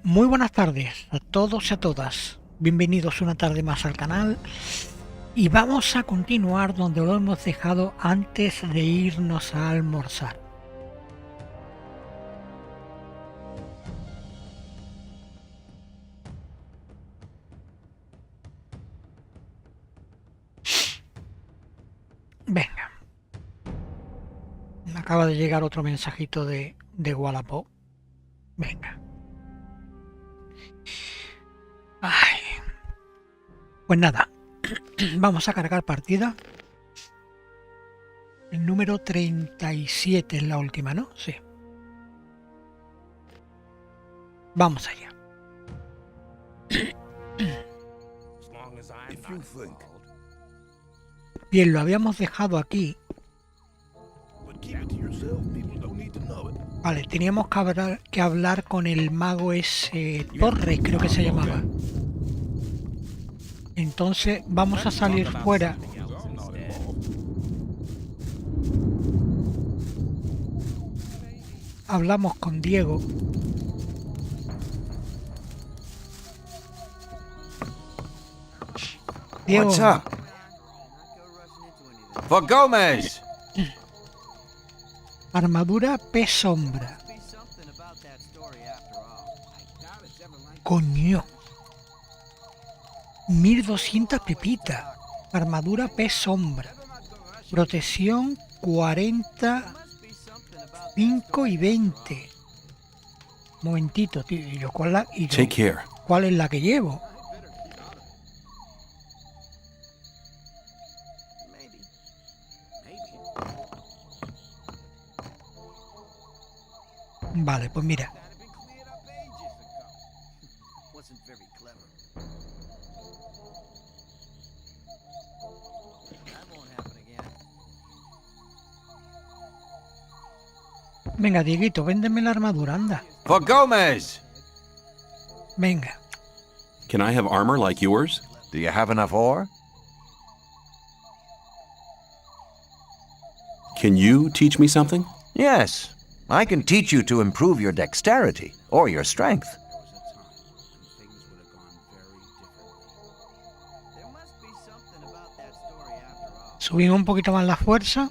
Muy buenas tardes a todos y a todas. Bienvenidos una tarde más al canal y vamos a continuar donde lo hemos dejado antes de irnos a almorzar. Venga. Me acaba de llegar otro mensajito de Wallapop. Venga. Ay. Pues nada, vamos a cargar partida. El número 37 es la última, ¿no? Sí. Vamos allá. Bien, lo habíamos dejado aquí. Vale, teníamos que hablar con el mago ese Torres, creo que se llamaba. Entonces vamos a salir fuera. Hablamos con Diego. Diego. What's up? For Gomez! Armadura P sombra. Coño. 1200 pepitas. Armadura P sombra. Protección 40, 5 y 20. Momentito, tío. ¿Y yo cuál es la que llevo? Vale, pues mira. Venga, Dieguito, véndeme la armadura, anda. For Gomez! Venga. Can I have armor like yours? Do you have enough ore? Can you teach me something? Yes. I can teach you to improve your dexterity or your strength. Subimos un poquito más la fuerza.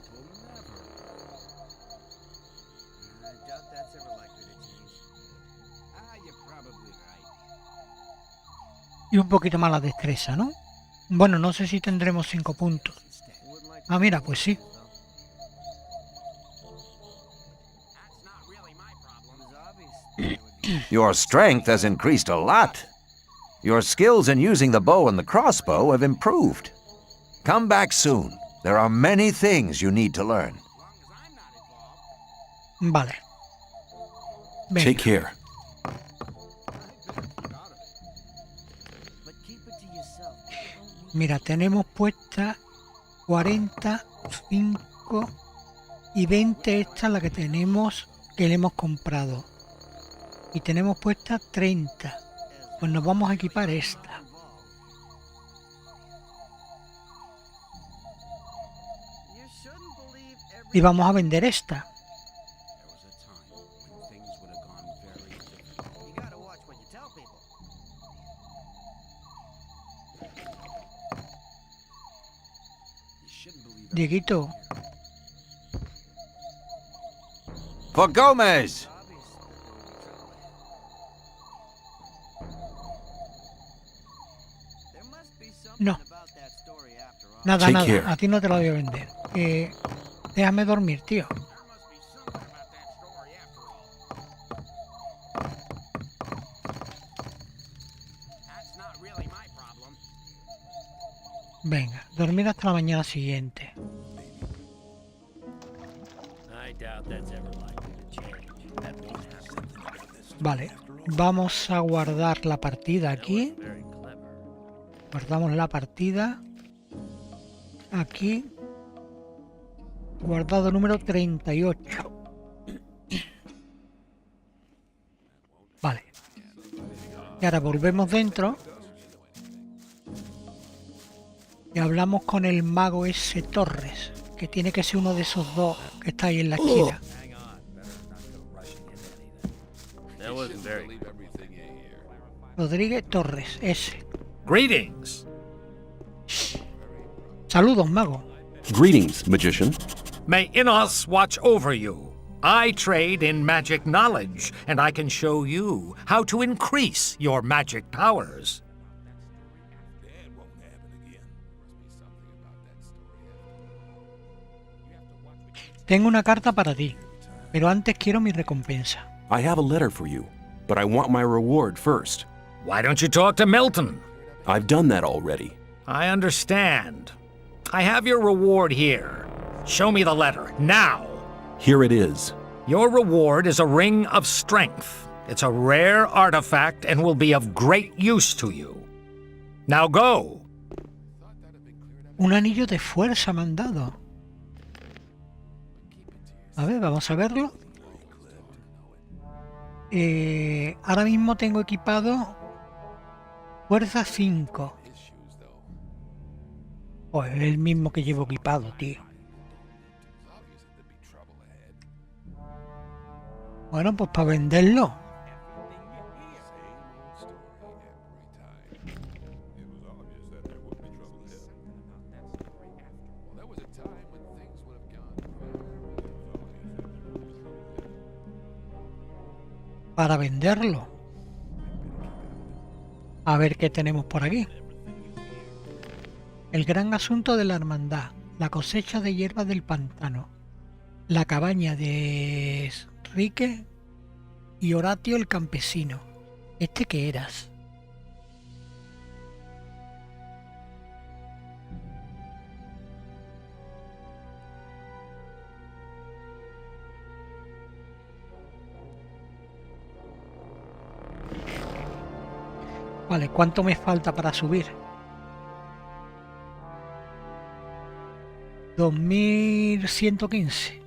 Y un poquito más la destreza, ¿no? Bueno, no sé si tendremos 5 puntos. Ah, mira, pues sí. Your strength has increased a lot. Your skills in using the bow and the crossbow have improved. Come back soon. There are many things you need to learn. Vale. Venga. Take care. Mira, tenemos puesta 40, 5 y 20. Esta es la que tenemos, que le hemos comprado. Y tenemos puesta 30. Pues nos vamos a equipar esta. Y vamos a vender esta. Dieguito. For Gomez! No. Nada, Take nada. care. A ti no te lo voy a vender. Déjame dormir, tío. Venga, dormir hasta la mañana siguiente. Vale, vamos a guardar la partida aquí. Guardamos la partida. Aquí. Guardado número 38. Vale. Y ahora volvemos dentro. Y hablamos con el mago ese Torres, que tiene que ser uno de esos dos que está ahí en la esquina. That wasn't very. Rodríguez Torres, ese. Greetings. Saludos, mago. Greetings, magician. May Innos watch over you. I trade in magic knowledge, and I can show you how to increase your magic powers. Tengo una carta para ti, pero antes quiero mi recompensa. I have a letter for you, but I want my reward first. Why don't you talk to Milton? I've done that already. I understand. I have your reward here. Show me the letter, now. Here it is. Your reward is a ring of strength. It's a rare artifact and will be of great use to you. Now go. Un anillo de fuerza me han dado. A ver, vamos a verlo. Ahora mismo tengo equipado fuerza 5. Pues es el mismo que llevo equipado, tío. Bueno, pues para venderlo. Para venderlo. A ver qué tenemos por aquí. El gran asunto de la hermandad. La cosecha de hierbas del pantano. La cabaña de Rique y Horatio el campesino. ¿Este qué eras? Vale, ¿cuánto me falta para subir? 2115.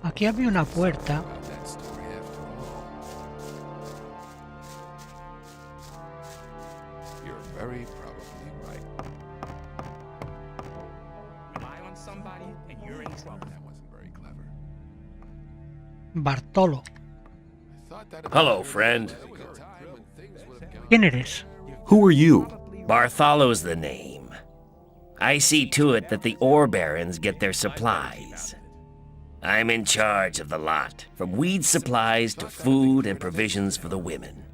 Aquí había una puerta. Bartolo. Hello, friend. ¿Quién eres? Who are you? Bartholo's the name. I see to it that the ore barons get their supplies. I'm in charge of the lot, from weed supplies to food and provisions for the women.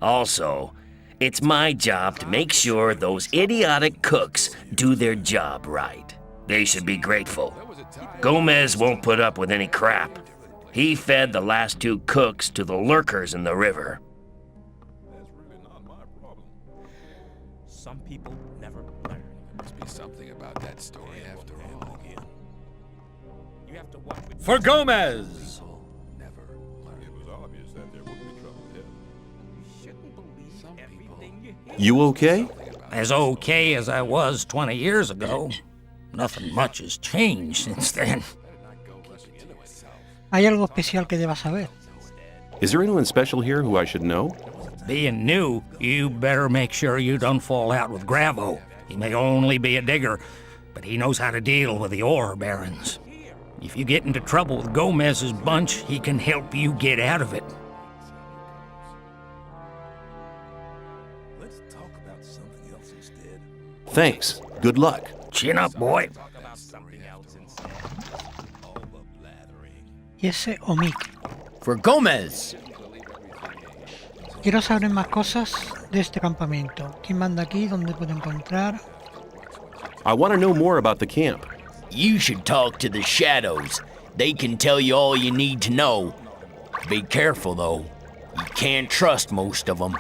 Also, it's my job to make sure those idiotic cooks do their job right. They should be grateful. Gomez won't put up with any crap. He fed the last 2 cooks to the lurkers in the river. Some people never learn. There must be something about that story after all. You have to watch with For Gomez! never learn. It was obvious that there would be trouble ahead. You shouldn't believe everything you hear. You okay? As okay as I was 20 years ago. Nothing much has changed since then. ¿Hay algo especial que deba saber? Is there anyone special here who I should know? Being new, you better make sure you don't fall out with Gravo. He may only be a digger, but he knows how to deal with the ore barons. If you get into trouble with Gomez's bunch, he can help you get out of it. Let's talk about something else instead. Thanks. Good luck. Chin up, boy. Talk about something else instead. All the blathering. Y ese Omic. For Gomez! Quiero saber más cosas de este campamento. ¿Quién manda aquí? ¿Dónde puedo encontrar? I want to know more about the camp. You should talk to the shadows. They can tell you all you need to know. Be careful, though. You can't trust most of them.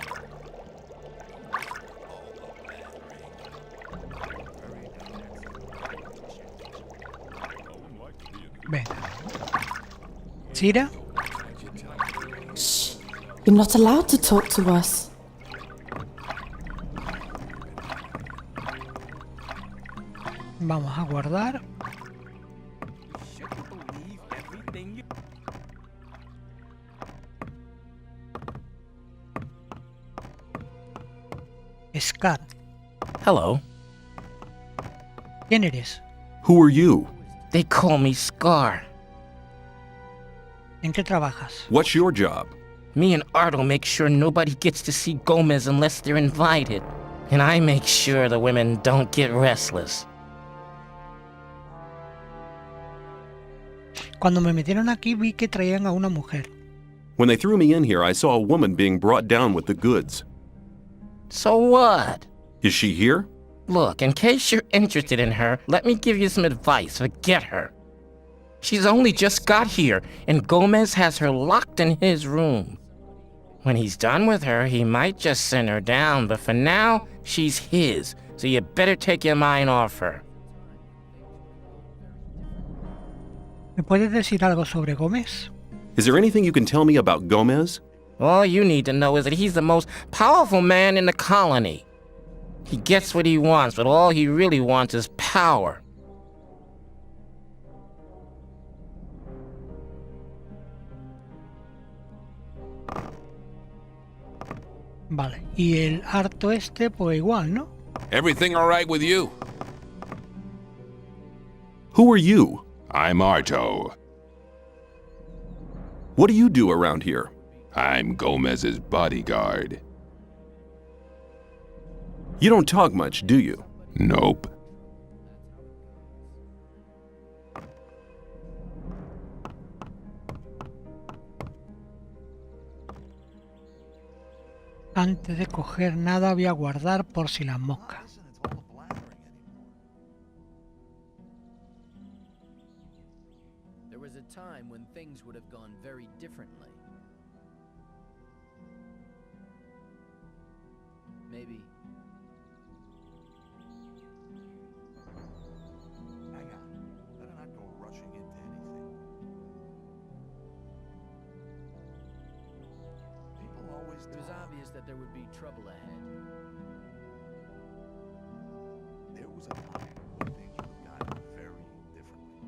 Venga. Sira, Shh. You're not allowed to talk to us. vamos a guardar. Scar, Hello. ¿quién eres? Who are you? They call me Scar. ¿En qué trabajas? What's your job? Me and Ardo make sure nobody gets to see Gomez unless they're invited. And I make sure the women don't get restless. Cuando me metieron aquí vi que traían a una mujer. When they threw me in here, I saw a woman being brought down with the goods. So what? Is she here? Look, in case you're interested in her, let me give you some advice. Forget her. She's only just got here, and Gomez has her locked in his room. When he's done with her, he might just send her down, but for now, she's his, so you better take your mind off her. ¿Me puedes decir algo sobre Gómez? Is there anything you can tell me about Gomez? All you need to know is that he's the most powerful man in the colony. He gets what he wants, but all he really wants is power. Vale, y el harto este, pues igual, ¿no? Everything all right with you? Who are you? I'm Arto. What do you do around here? I'm Gomez's bodyguard. You don't talk much, do you? Nope. Antes de coger nada voy a guardar por si las moscas. There was a time when things would have gone very differently. Maybe. Hang on. Better not go rushing into anything. People always It was obvious that there would be trouble ahead. There was a time when things would have gone very differently.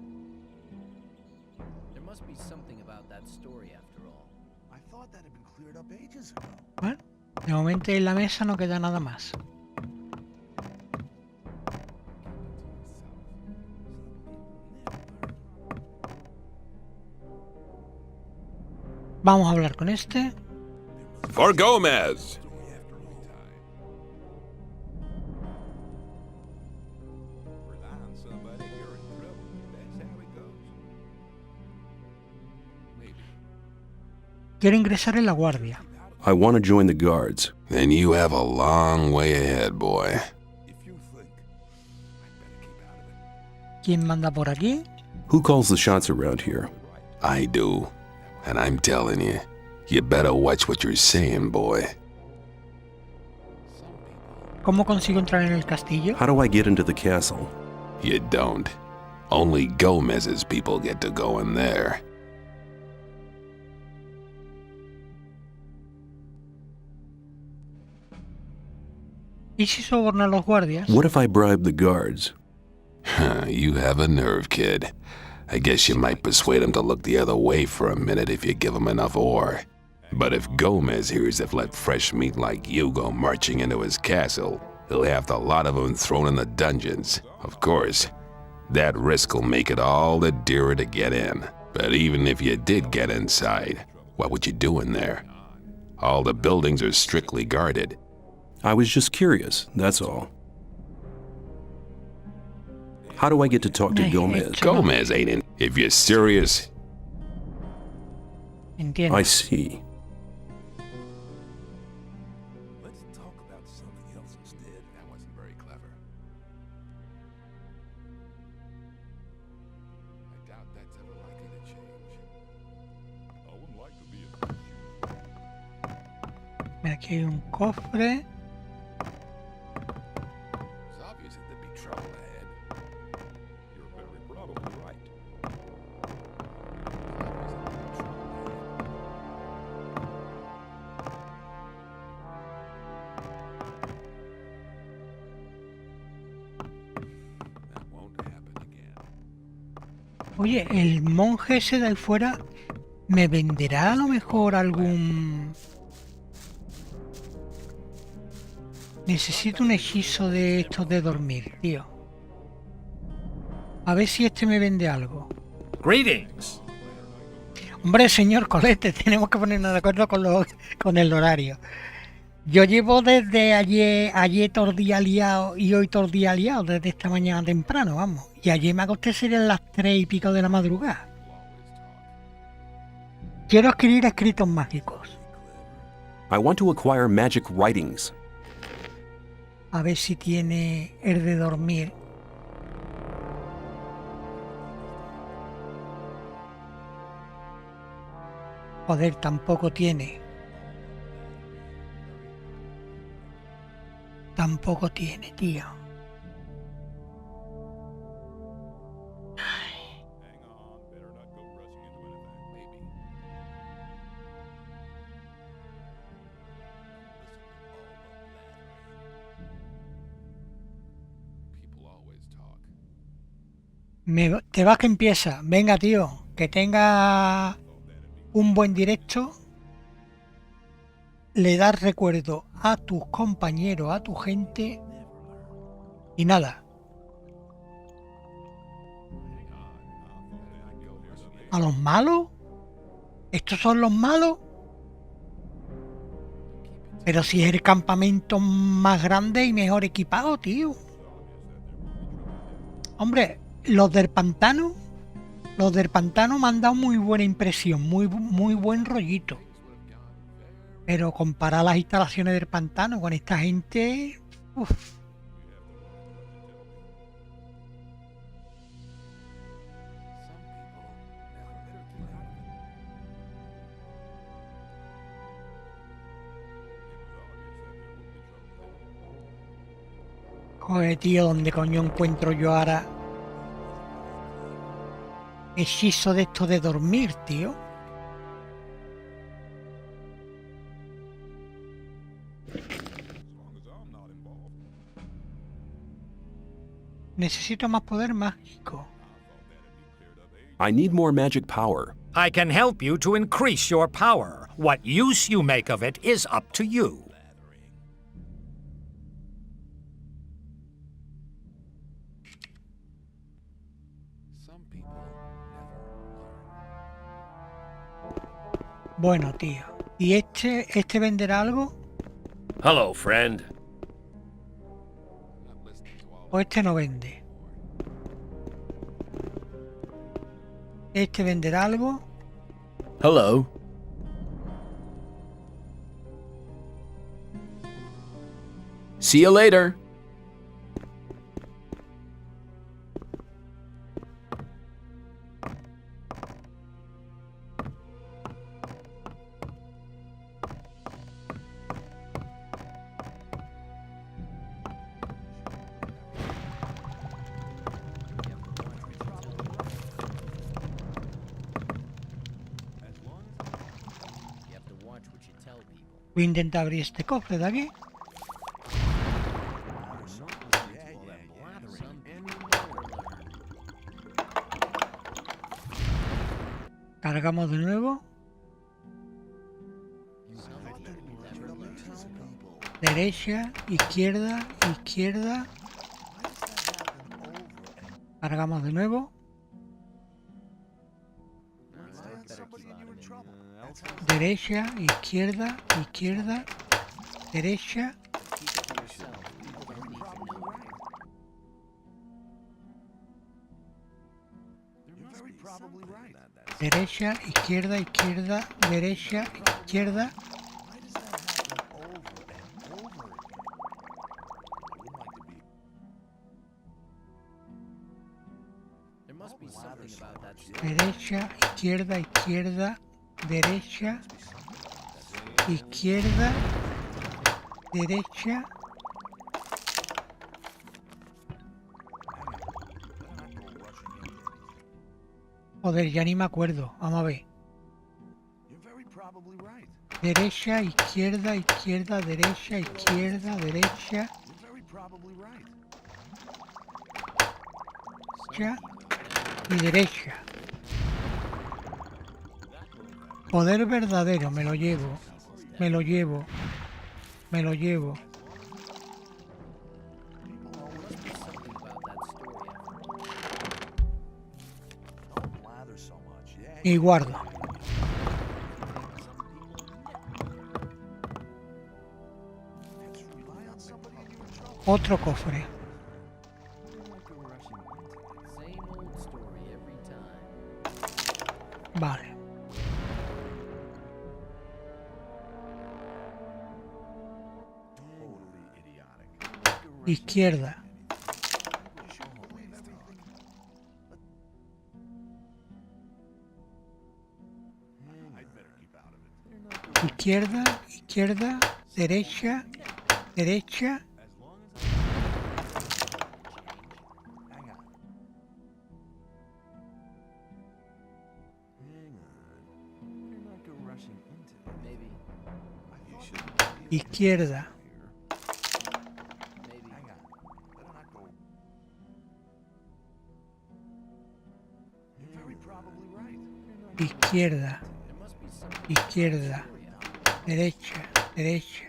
There must be something about that story after all. I thought that had been cleared up ages ago. Bueno, de momento en la mesa no queda nada más. Vamos a hablar con este. For Gomez! Quiero ingresar en la guardia. I want to join the guards. Then you have a long way ahead, boy. ¿Quién manda por aquí? Who calls the shots around here? I do. And I'm telling you, you better watch what you're saying, boy. ¿Cómo consigo entrar en el castillo? How do I get into the castle? You don't. Only Gomez's people get to go in there. ¿Y si soborno a los guardias? What if I bribe the guards? You have a nerve, kid. I guess you might persuade him to look the other way for a minute if you give him enough ore. But if Gomez hears they've let fresh meat like you go marching into his castle, he'll have the lot of them thrown in the dungeons. Of course, that risk will make it all the dearer to get in. But even if you did get inside, what would you do in there? All the buildings are strictly guarded. I was just curious, that's all. How do I get to talk to Gomez? Gomez ain't in. If you're serious, Entiendo. I see. Let's talk about something else instead. That wasn't very clever. I doubt that's ever likely to change. I wouldn't like to be a... Mira, aquí hay un cofre. It's obvious that there'd be trouble ahead. You're very probably right. Oye, el monje ese de ahí fuera me venderá a lo mejor algún... Necesito un hechizo de estos de dormir, tío. A ver si este me vende algo. Greetings. Hombre, señor Colete, tenemos que ponernos de acuerdo con el horario. Yo llevo desde ayer todo el día liado y hoy todo el día liado, desde esta mañana temprano, vamos. Y ayer me acosté serían las 3 y pico de la madrugada. Quiero escribir escritos mágicos. I want to acquire magic writings. A ver si tiene el de dormir. Joder, tampoco tiene. Tampoco tiene, tío. Te vas que empieza. Venga, tío. Que tenga un buen directo. Le das recuerdo a tus compañeros, a tu gente. Y nada. ¿A los malos? ¿Estos son los malos? Pero si es el campamento más grande y mejor equipado, tío. Hombre, los del pantano me han dado muy buena impresión, muy buen rollito. Pero comparar las instalaciones del pantano con esta gente... Uf. Joder, tío, ¿dónde coño encuentro yo ahora hechizo de esto de dormir, tío? Necesito más poder mágico. I need more magic power. I can help you to increase your power. What use you make of it is up to you. Bueno, tío. ¿Y este venderá algo? Hello, friend. ¿O este no vende? ¿Este venderá algo? Hello. See you later. Voy a intentar abrir este cofre de aquí. Cargamos de nuevo. Derecha, izquierda, izquierda. Cargamos de nuevo. Derecha, izquierda, izquierda, derecha. Derecha, izquierda, izquierda, derecha, izquierda. Derecha, izquierda, izquierda, derecha, izquierda, derecha. Joder, ya ni me acuerdo. Vamos a ver. Derecha, izquierda, izquierda, derecha, izquierda, derecha. Derecha y derecha. Poder verdadero, me lo llevo. Me lo llevo. Me lo llevo. Y guardo. Otro cofre. Vale. Izquierda. Izquierda, izquierda, derecha, derecha. Izquierda. Izquierda. Izquierda. Derecha, derecha.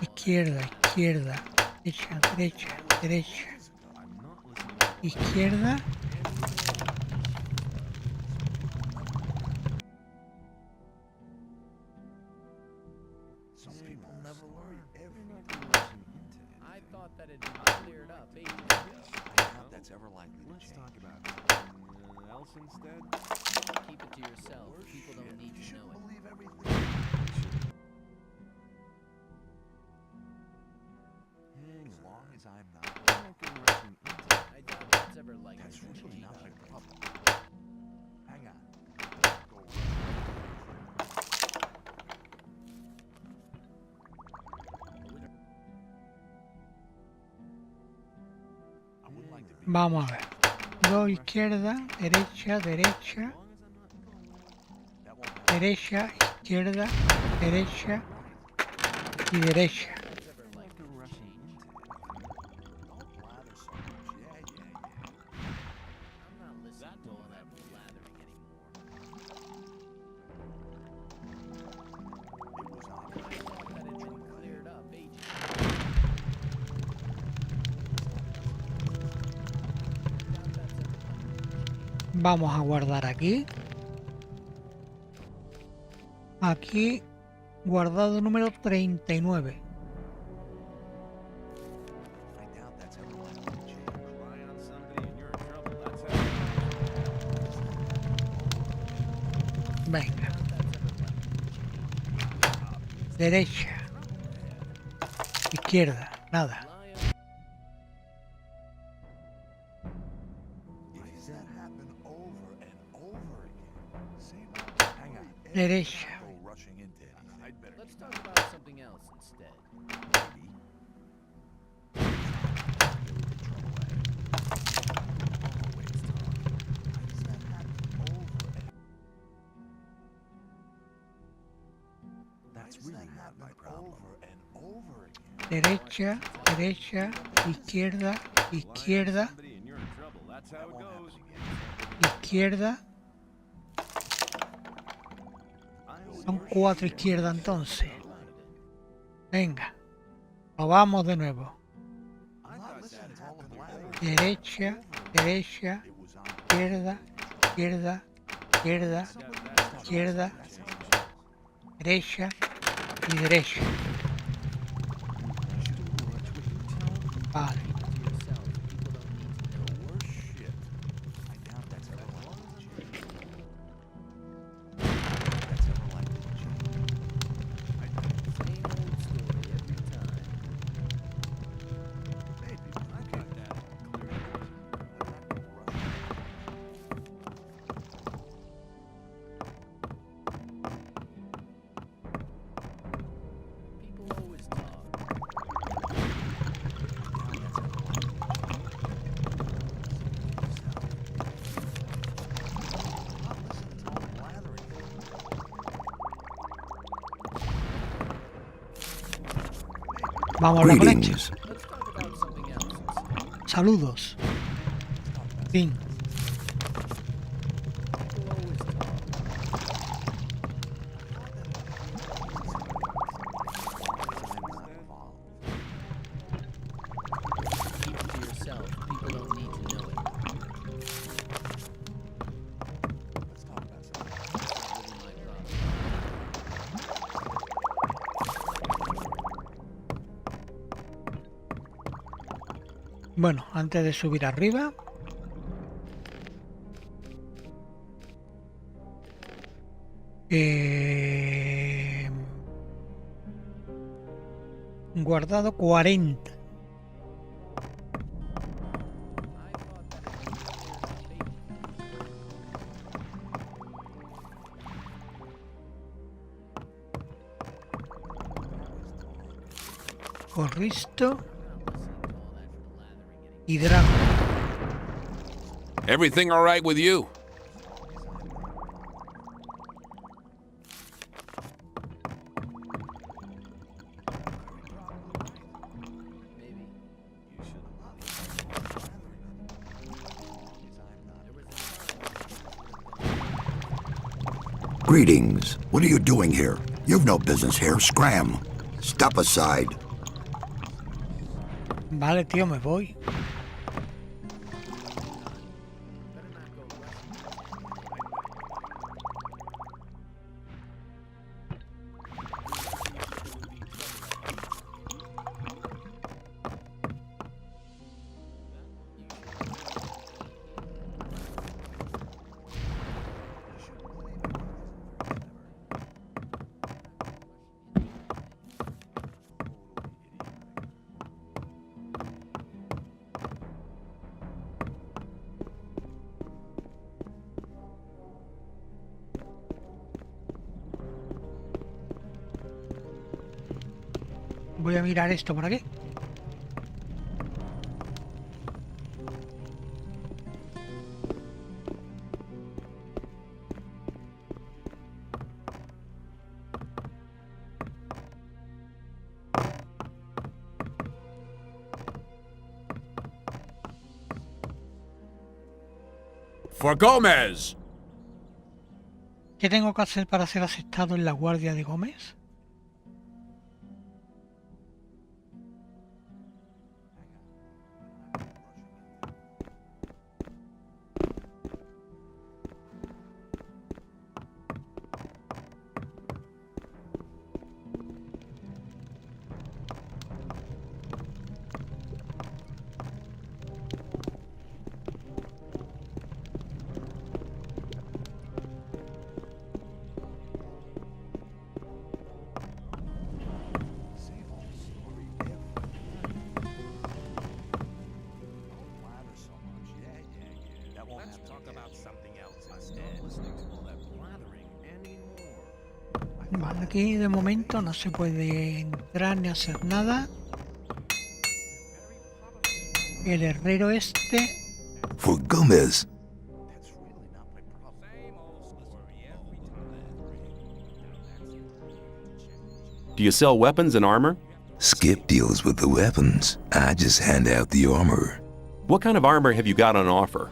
Izquierda, izquierda. Derecha, derecha, derecha. Izquierda. Vamos a ver. Dos izquierda, derecha, derecha. Derecha, izquierda, derecha y derecha. Vamos a guardar aquí. Aquí, guardado número 39. Venga. Derecha. Izquierda. Nada. Derecha. Derecha, derecha, izquierda, izquierda, izquierda. Son 4 izquierdas entonces. Venga, lo vamos de nuevo. Derecha, derecha, izquierda, izquierda, izquierda, izquierda, derecha y derecha. Vale. Vamos a hablar con este. Greetings. Saludos. Fin. Bueno, antes de subir arriba, guardado 40. Corristo y dragón. Everything all right with you? Greetings. What are you doing here? You've no business here. Scram. Step aside. Vale, tío, me voy. Voy a mirar esto por aquí. For Gomez! ¿Qué tengo que hacer para ser aceptado en la guardia de Gómez? Vale, aquí de momento no se puede entrar ni hacer nada. El herrero este. For Gomez. Do you sell weapons and armor? Skip deals with the weapons. I just hand out the armor. What kind of armor have you got on offer?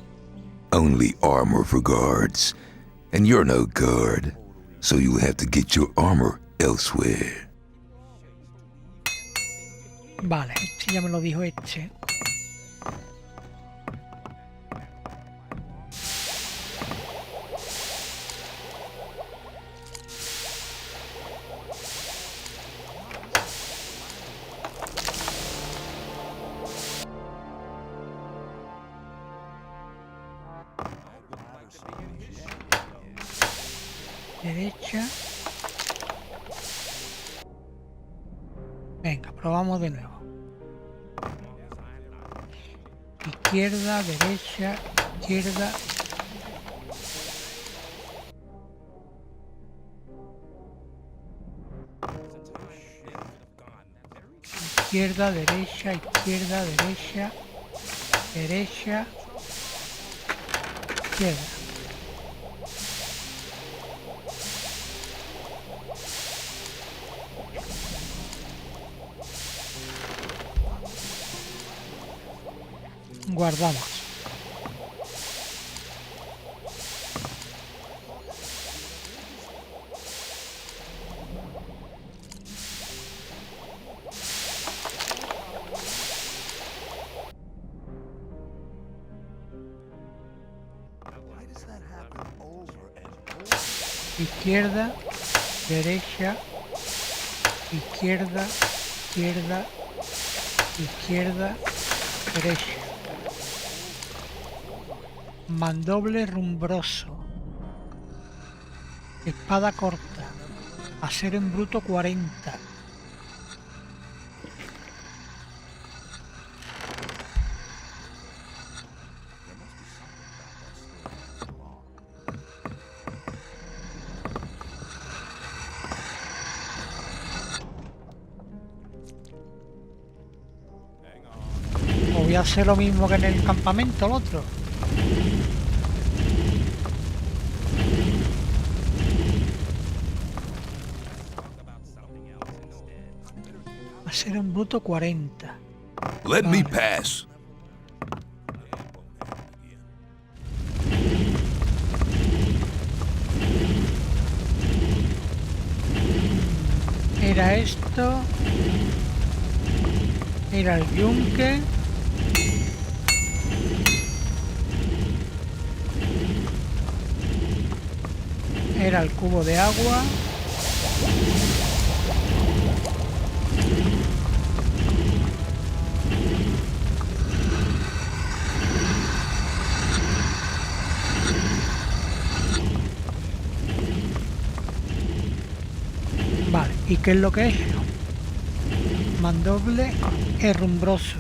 Only armor for guards. And you're no guard. So you'll have to get your armor elsewhere. Vale, este ya me lo dijo este. Derecha. Venga, probamos de nuevo. Izquierda, derecha, izquierda. Izquierda, derecha, izquierda, derecha, derecha, izquierda. Guardamos. Izquierda, derecha, izquierda, izquierda, izquierda, derecha. Mandoble rumbroso. Espada corta. Acero en bruto 40. O voy a hacer lo mismo que en el campamento, el otro. Acero en bruto 40. Let me pass. Era esto. Era el yunque. Era el cubo de agua. Vale, ¿y qué es lo que he hecho? Mandoble herrumbroso.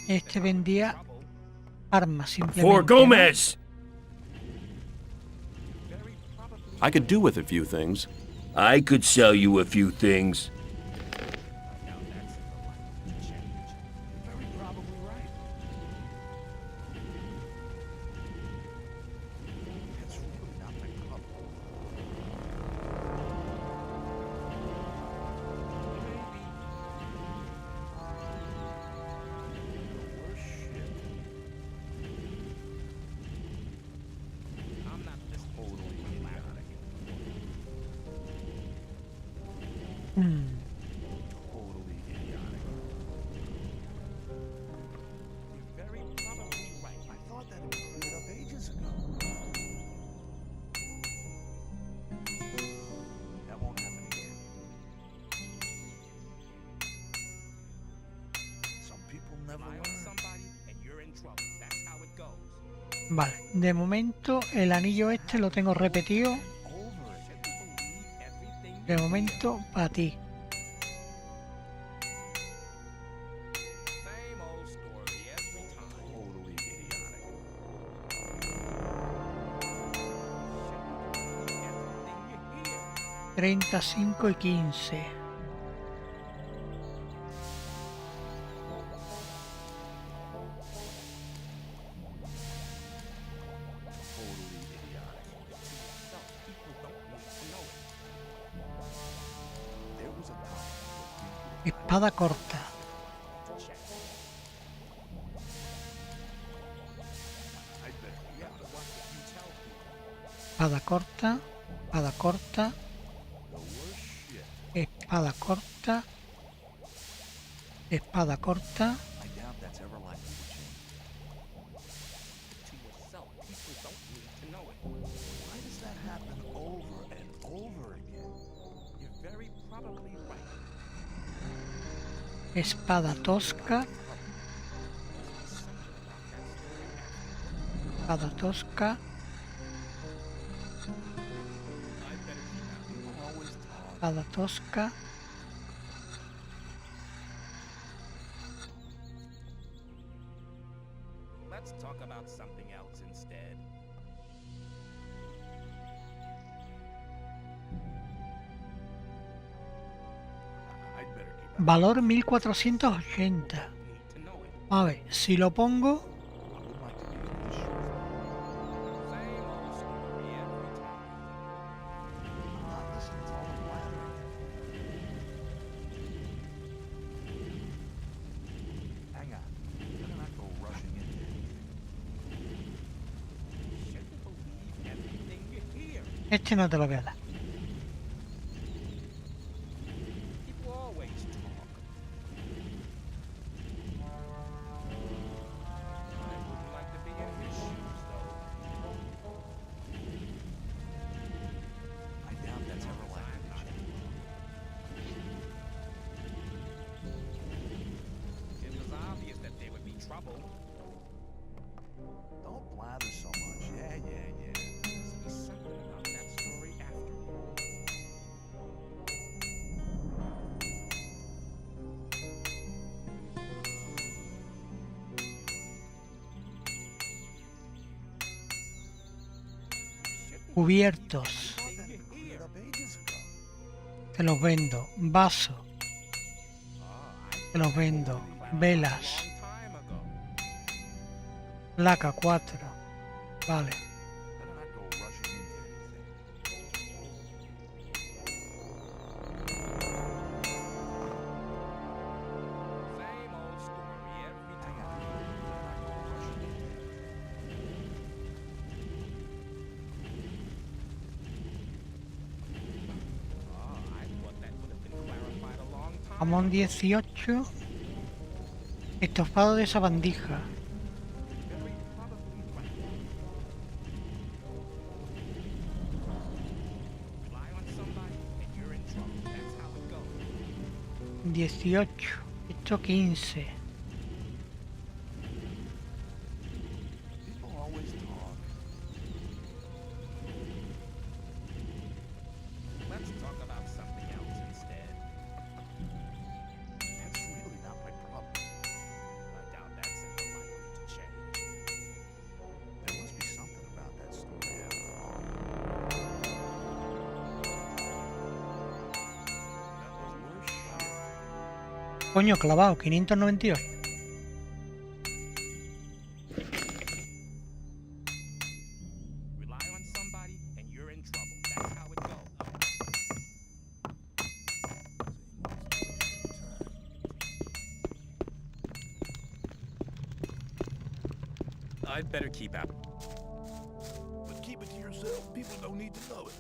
Este vendía armas simplemente. For ¿no? Gomez! I could do with a few things. I could sell you a few things. Vale, de momento el anillo este lo tengo repetido. De momento para ti. $30, 5 y 15. Espada corta. Espada corta, espada corta. Espada corta. Espada corta. Espada tosca. Espada tosca. Espada tosca. Let's talk about something else instead. I'd better keep Valor 1480. to know it. A ver, si lo pongo, Same old story every time. Hang on. Better not go rushing into anything. Shouldn't believe everything you hear. este no te lo voy a dar. People always talk. I wouldn't like to be in his shoes, though. I doubt that's ever likely to change. It was obvious that there would be trouble. Don't blather so much. Yeah. Must be something about that story after all. Cubiertos. Everything you hear. Up ages ago. Te los vendo. Vaso. Te los vendo. Velas. Long time ago. Placa 4. Vale. Better not go rushing into anything. Same old story every Hang time. on. Better not go rushing into anything. I thought that would have been clarified a long time. Jamón 18. Estofado de sabandija. Very probably right. Rely on somebody and you're in trouble. That's how it goes. 18. Esto 15. People always talk. Let's talk about something else instead. That's really not my problem. I doubt that's ever likely to change. There must be something about that story after all. That was worse shit. Coño, clavado. 598. Rely on somebody and you're in trouble. That's how it goes. I'd better keep out. But keep it to yourself. People don't need to know it.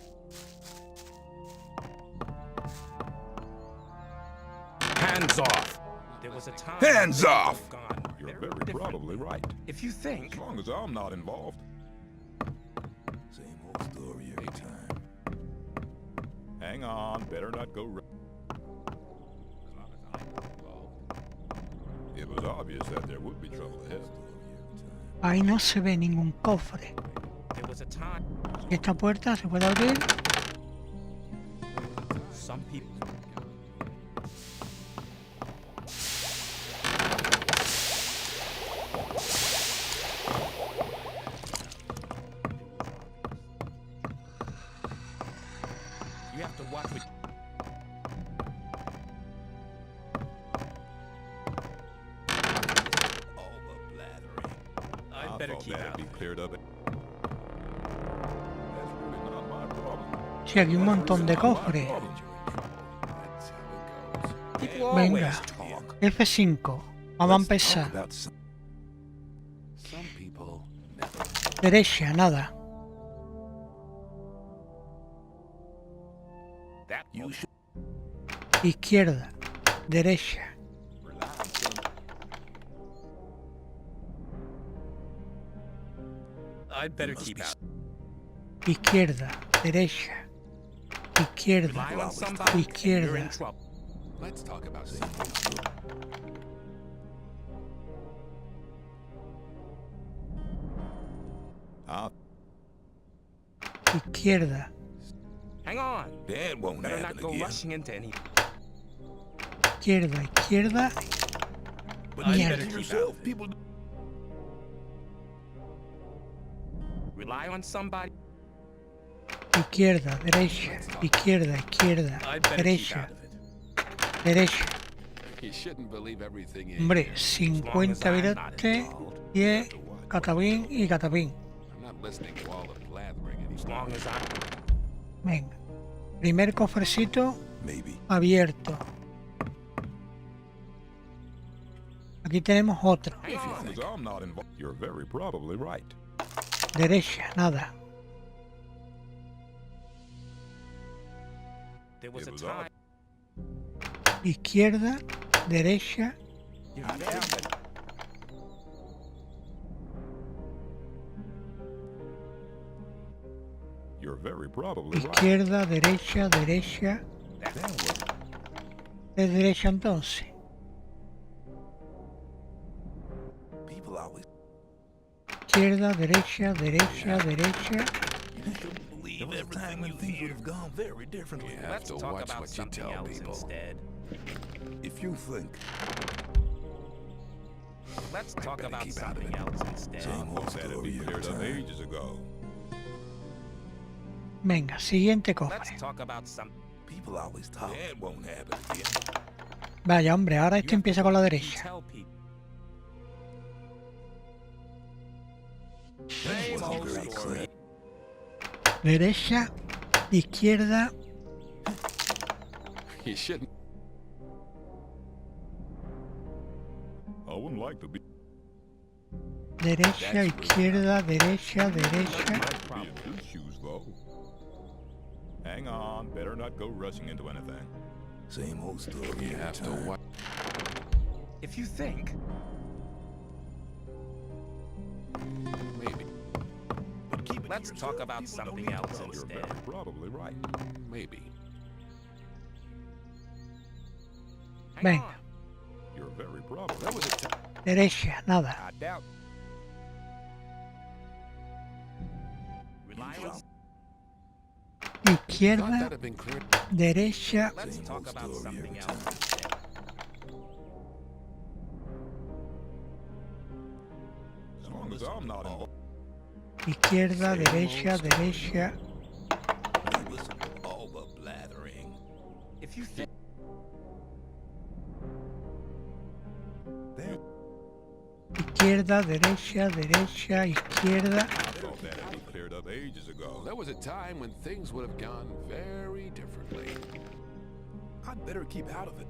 Hands off! There was a time. Hands when off! things have gone You're very very different. probably right. If you think. As long as I'm not involved. Same old story every time. Hang on, better not go. As long as I'm not involved. It was obvious that there would be trouble ahead. Ahí no se ve ningún cofre. There was a time. ¿Y esta puerta se puede abrir? Some people. You have to watch what. All the blathering. I'd better keep out. Be cleared up. That's really not my problem. Sí, aquí un montón de cofres. That's how it goes. People Venga. always talk. F5. Vamos a empezar. About some people never. Derecha, nada. That You should Izquierda. Derecha. rely on some. I'd better keep out. Izquierda. Derecha. Izquierda. Rely on somebody. and You're in Izquierda. trouble. Let's talk about something. Izquierda. Hang on. That won't Better not happen go again. rushing into any. Izquierda, izquierda. But you Mierda. better keep yourself. People Rely on somebody. Izquierda, derecha, izquierda, izquierda, I better keep derecha, out of it. derecha. You shouldn't believe everything in Hombre, here. 50 virote, 10, catapín y catapín. I'm not listening to all the blathering As anymore. long as I. Venga. Primer cofrecito Maybe. abierto. Aquí tenemos otro. Hang As on. long as I'm not involved, you're very probably right. Derecha, nada. There was a It was time. Izquierda, derecha, You're there, but You're very probably right. izquierda, derecha, derecha. that's ¿Es derecha entonces? People always Izquierda, derecha, derecha, derecha. believe everything you things would have gone very differently. You have let's to talk watch about what you something tell else people. instead. If you think Let's talk better about keep out of something it. else instead. same old that'd be cleared up ages ago. Venga, siguiente Let's cofre. talk about some. People always talk. That won't happen again. Vaya, hombre, ahora You esto have empieza to con la look and derecha. tell people. Same wasn't old very story. Derecha, izquierda, You shouldn't. I wouldn't like to be derecha, izquierda, derecha, derecha. in his shoes, though. Hang on, better not go rushing into anything. Same old story. You have to watch. If you think, Maybe. But keep it to let's talk yourself. about People don't something need to else know. You're instead. very probably right. Maybe. hang Venga. on. You're very probably That was a time. Derecha, nada. I doubt. Rely on. Thought Izquierda, that'd have been clear. derecha, Let's Same talk old about story something every else time. instead. As long as I'm not involved. izquierda, derecha, derecha, Listen to all the blathering. If you think, izquierda, derecha, derecha, izquierda. I thought that had been cleared up ages ago. There was a time when things would have gone very differently. I'd better keep out of it.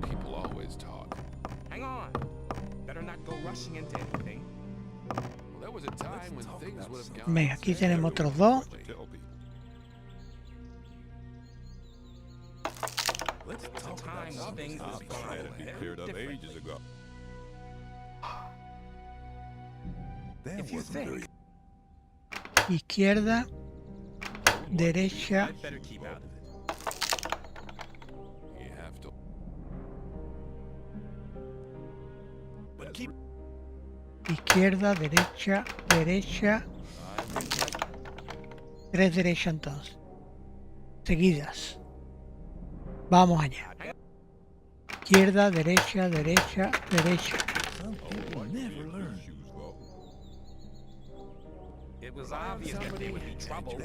People always talk. hang on. Better not go rushing into anything. Well, there was a time when things would have gone. Venga, aquí tenemos otros dos. Tell people. Let's talk about Something things I that's thought gone that had been very cleared up differently. ages ago. If you think, Izquierda, derecha, I'd better keep out of it. You have to. But keep izquierda, derecha, derecha. Tres derechas entonces. Seguidas. Vamos allá. Izquierda, derecha, derecha, derecha. never learn. It was obvious that there would be trouble.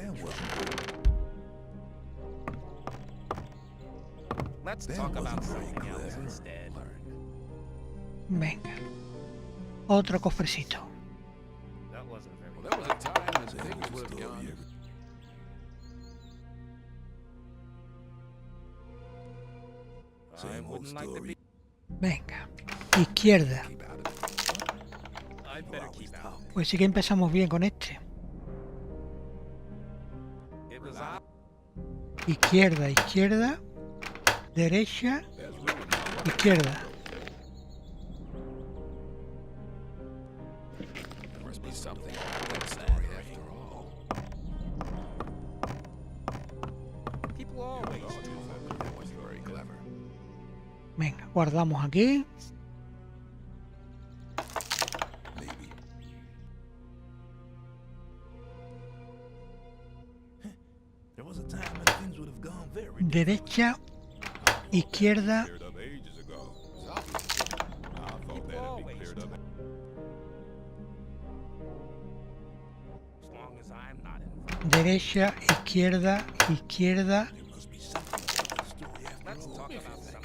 Let's talk about something else instead. Venga. Otro cofrecito. That wasn't very Well, there was a time when things would have gone. I wouldn't like to be. Venga. Izquierda. Keep out of it. I'd better keep out. Pues sí que empezamos bien con este. It was ob- Izquierda, izquierda. Derecha, izquierda. There must be something about that story after all. people always talk. That was very clever. Venga, guardamos aquí. Derecha, izquierda, Cleared up ages ago. I thought that'd be cleared up. As long as I'm not involved. derecha, izquierda, izquierda, Let's talk about something.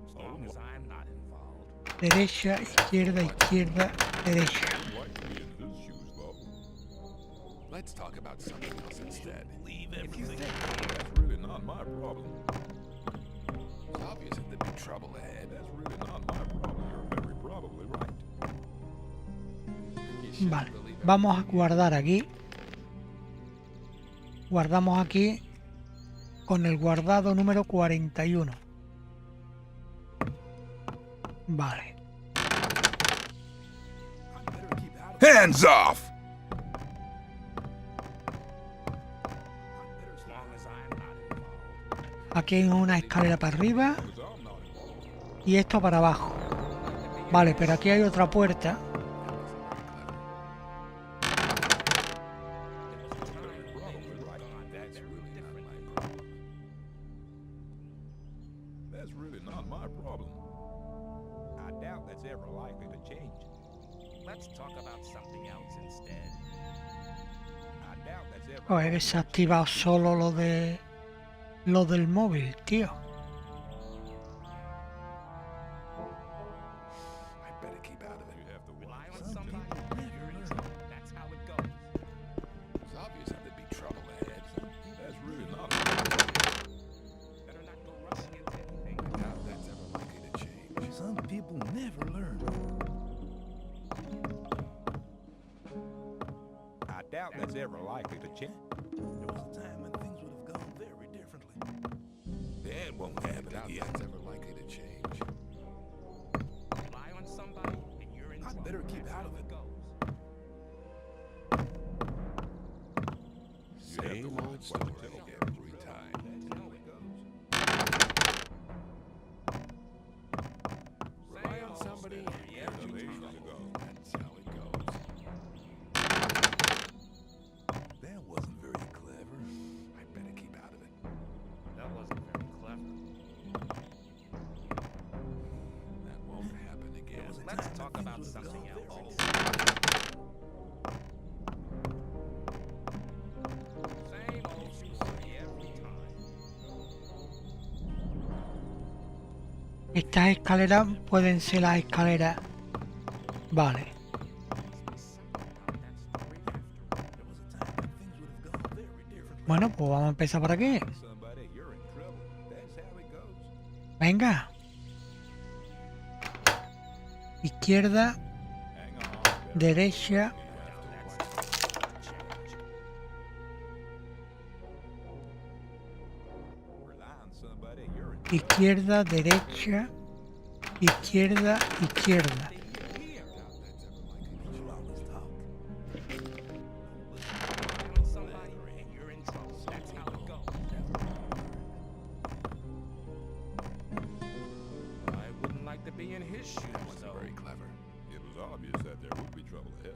As long as I'm not involved. derecha, izquierda, izquierda, derecha. Like to be in his shoes, though. Let's talk about something else instead. Leave everything. That's really not my problem. It's obvious that there'd be trouble ahead. That's really not my problem. You're very probably right. Vale, vamos a guardar aquí. Guardamos aquí con el guardado número 41. Vale. Hands off! As long as I'm not involved. Aquí hay una escalera para arriba y esto para abajo. Vale, pero aquí hay otra puerta. That's really not my problem. I doubt that's ever likely to change. Let's talk about something else instead. I doubt that's ever. Pues he desactivado solo lo del móvil, tío. I better keep out of it. You have to Rely watch. on somebody. You're in trouble. That's how it goes. It's obvious that there'd be trouble ahead. That's really not my problem. Better not go rushing into anything. I doubt that's ever likely to change. Some people never learn. I doubt that's ever likely to change. There was a time when things would have gone very differently. That won't I happen doubt again. that's ever likely to change. Rely on somebody and you're in trouble. better keep That's out how of it it. goes. Same old story every time. That's how it goes. Rely on somebody. Cleared up ages ago. That's how it goes. That wasn't very clever. I better keep out of it. That wasn't very clever. That won't happen again. Let's talk about something else. Same old story every time. Estas escaleras pueden ser las escaleras. Vale. Bueno, pues vamos a empezar por aquí. Somebody, you're in trouble. That's how it goes. Venga. Izquierda, Hang on. derecha, Rely on somebody, you're in izquierda, derecha, izquierda, izquierda. Rely on somebody and you're in trouble. That's how it goes. I wouldn't like to be in his shoes, That wasn't though. very clever. It was obvious that there would be trouble ahead.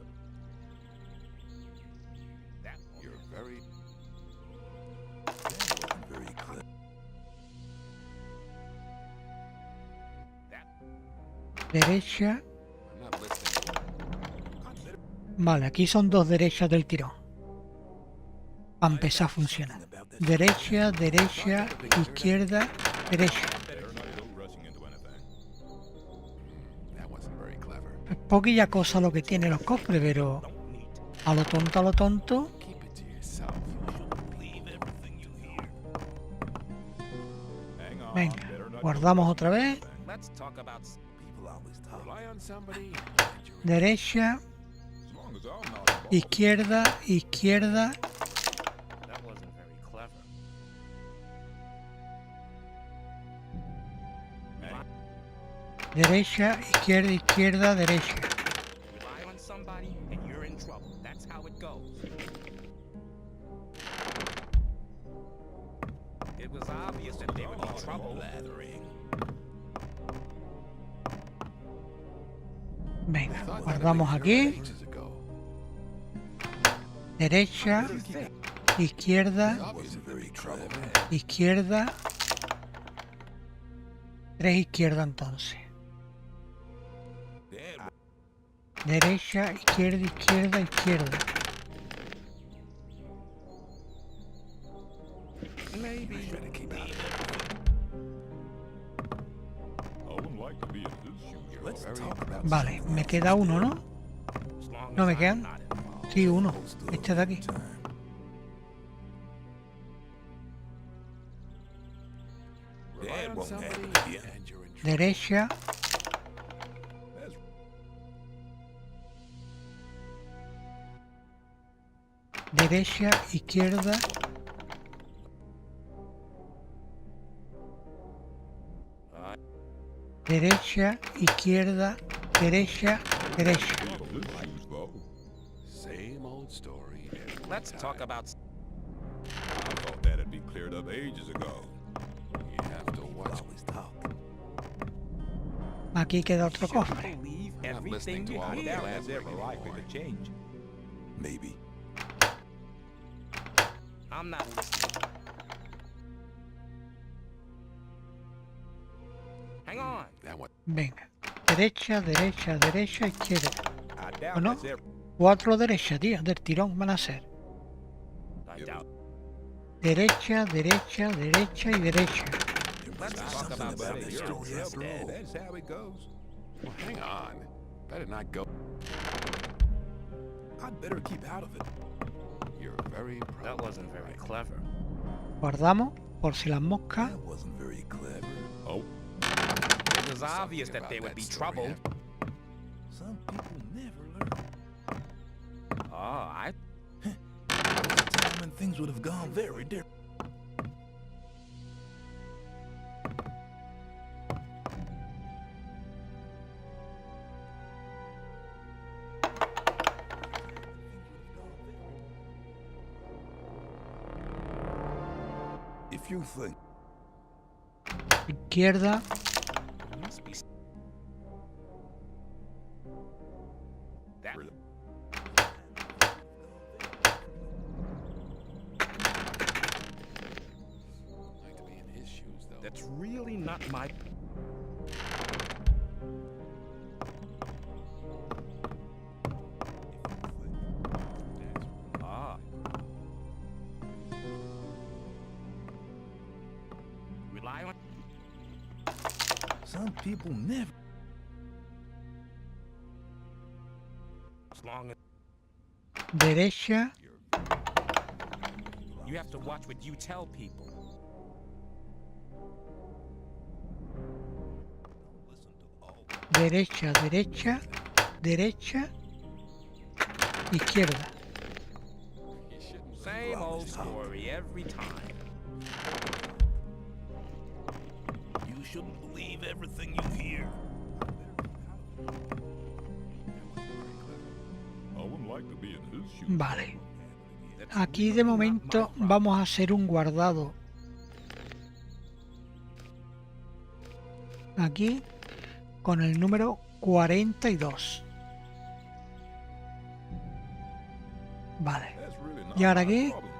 That You're very... Very clever. Derecha. I'm not listening. Vale, aquí son dos derechas del tirón. Para empezar a funcionar. Derecha, derecha, izquierda, derecha. Better not go rushing into anything. That wasn't very clever. Es poquilla cosa lo que tiene los cofres, pero a lo tonto, a lo tonto. Keep it to yourself. Believe everything you hear. Hang on. Venga, Better not guardamos otra vez. Let's talk about People always talk. Rely on somebody. Derecha, As long as I'm not involved. izquierda, izquierda. that wasn't very clever. Derecha, izquierda, izquierda, derecha. Rely on somebody and you're in trouble. That's how it goes. It was obvious that there would be trouble. Venga, guardamos aquí. Ages ago. derecha, izquierda, izquierda, 3 izquierda entonces. Derecha, izquierda, izquierda, izquierda. Vale, me queda uno, ¿no? ¿No me quedan? Sí, uno. Este de aquí. Derecha. Derecha, izquierda. Derecha, izquierda, derecha, derecha. Same old story. Let's talk about. I thought that'd be cleared up ages ago. You have to watch me talk. Aquí queda otro cofre. Believe I'm not listening everything to you all of hear. that. That's ever likely to change. Maybe. I'm not listening. Hang on. That one. Venga. Derecha, derecha, derecha, izquierda. I doubt Bueno, that's ever. 4 derechas, tío. Del tirón van a ser. I doubt. Derecha, derecha, derecha y derecha. Let's talk about That's this story instead. instead. That's how it goes. Well, hang on. Better not go. I'd better keep out of it. You're very That wasn't very clever. Guardamos por si las moscas. That wasn't very clever. Oh, It was obvious that there would be trouble. some people never learn. Oh, I. There was a time when things would have gone very different. If you think Izquierda, Must be. That. like to be in his shoes, though. That's really not my. Ah. Rely on. Some people never. As long as derecha, you have to watch what you tell people. derecha, derecha, derecha, izquierda. Same old story every time. You shouldn't believe everything you hear. I wouldn't like to be in his shoes. Vale. Aquí de momento vamos a hacer un guardado. Aquí con el número 42. Vale. That's really not ¿Y ahora my qué? problem.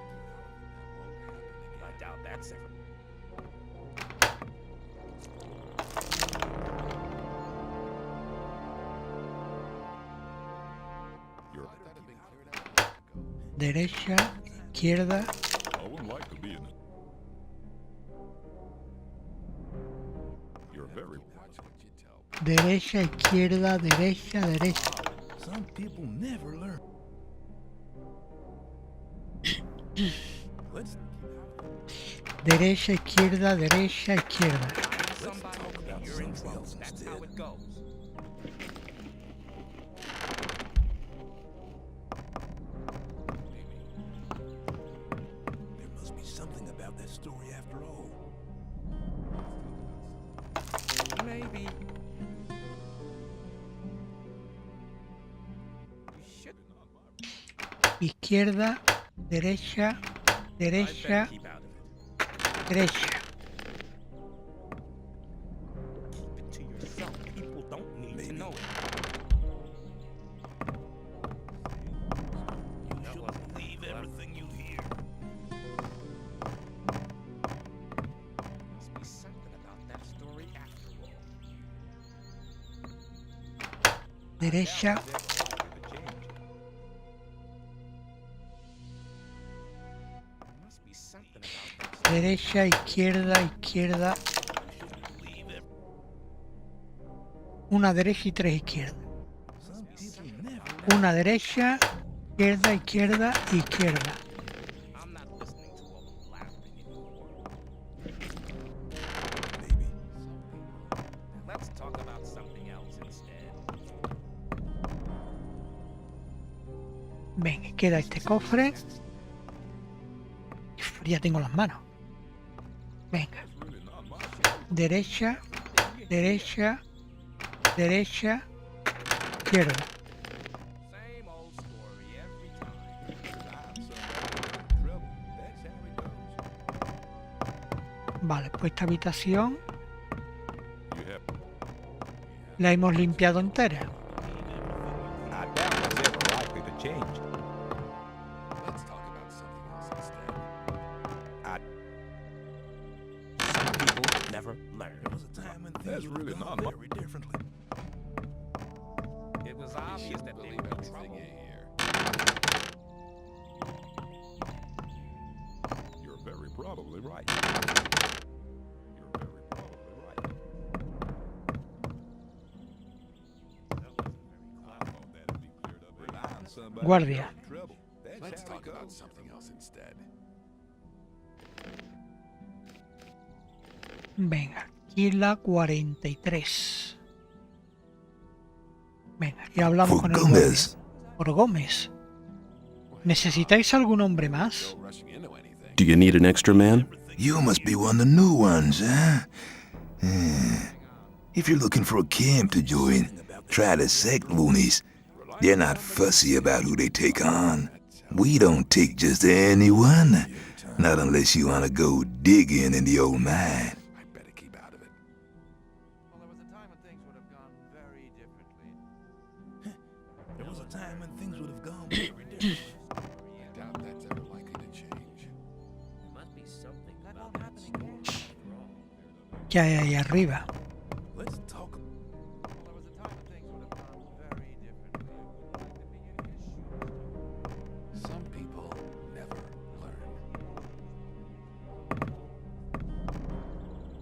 I doubt that's ever. You're- Derecha, izquierda, I wouldn't like to be in it. You're very. Watch what you tell. derecha, izquierda, derecha, derecha. Some people never learn. Let's Derecha, izquierda, derecha, izquierda. Somebody, and you're in trouble. That's how it goes. There must be something about that story after all. Maybe. You should. Izquierda, derecha, I'd derecha, better keep out of it. derecha. Keep it to yourself. People don't need to know it. You shouldn't believe derecha, derecha, izquierda, izquierda, una derecha y 3 izquierdas, una derecha, izquierda, izquierda, izquierda. Venga, queda este cofre. Ya tengo las manos. Venga. Derecha, derecha, derecha, izquierda. Vale, pues esta habitación la hemos limpiado entera. That's really not very differently. It was obvious that they were in trouble. You're very probably right. You're very probably right. I thought that'd be cleared up. Rely on somebody. Guardia. Trouble. Let's talk about something else instead. Venga, aquí la 43. Venga, y hablamos For con el Gómez. guardia. Por Gómez. ¿Necesitáis algún hombre más? Do you need an extra man? You must be one of the new ones, huh? If you're looking for a camp to join, try the sect loonies. They're not fussy about who they take on. We don't take just anyone. Not unless you want to go digging in the old mine. There was a time when things would have gone very differently. I doubt that's ever likely to change. There must be something about that story after all. ¿Qué hay ahí arriba? Let's talk. There was a time when things would have gone very differently. Some people never learn.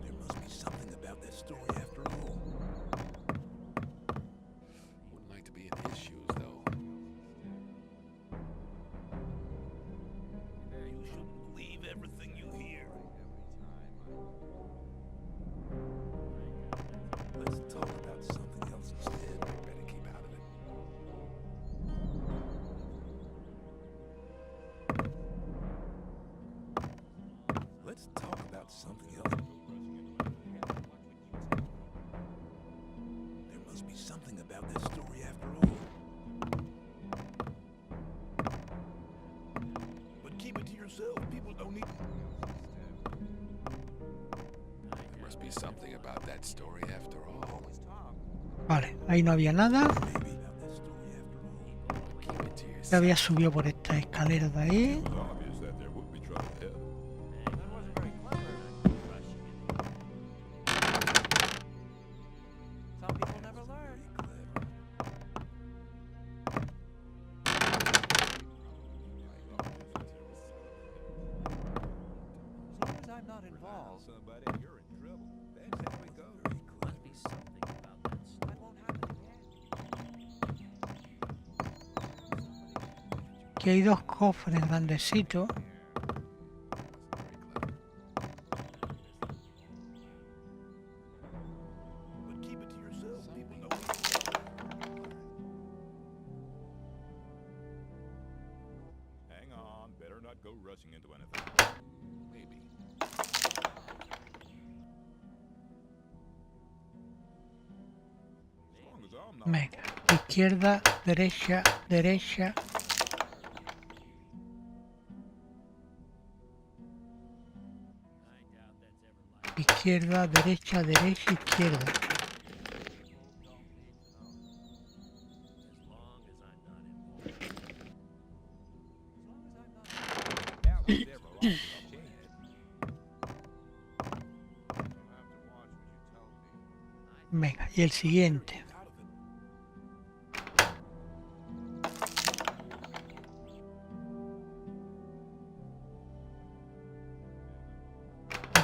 There must be something about that story after all. Wouldn't like to be in his shoes, though. You shouldn't believe everything you hear. Let's talk about something else instead. I better keep out of it. Let's talk about something else. There must be something about that story after all. But keep it to yourself. People don't need. There must be something about that story after all. Vale, ahí no había nada. Maybe about that story after all. But keep it to yourself. Ya había subido por esta escalera de ahí. Obvious that there would be trouble ahead. Some people never learn. As long as I'm not involved, Somebody, you're in trouble. That's how it goes. Must be something about that story. that won't happen again. Aquí hay dos cofres grandecitos. But keep it to yourself. People know. Hang on. Better not go rushing into anything. Maybe. As long as I'm not. Venga, izquierda, derecha, derecha. Izquierda, derecha, derecha, izquierda. Venga, y el siguiente.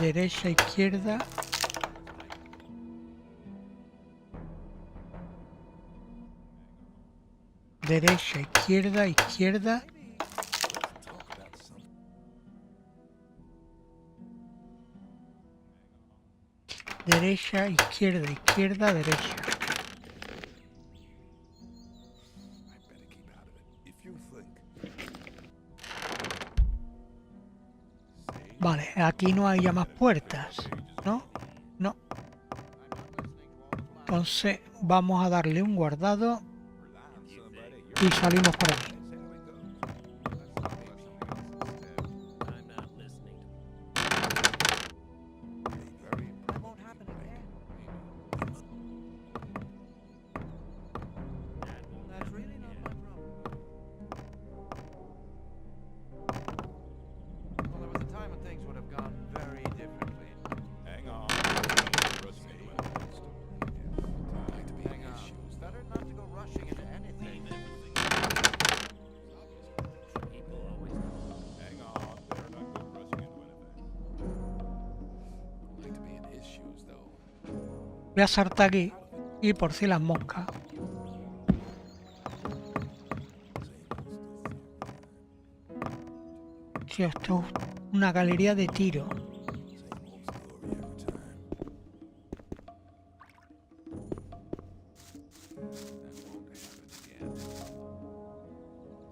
derecha, izquierda. Derecha, izquierda, izquierda. Derecha, izquierda, izquierda, derecha. Vale, aquí no hay ya más puertas, ¿no? No. Entonces vamos a darle un guardado y salimos por aquí. Voy a saltar aquí y por si las moscas. Sí, esto es una galería de tiro.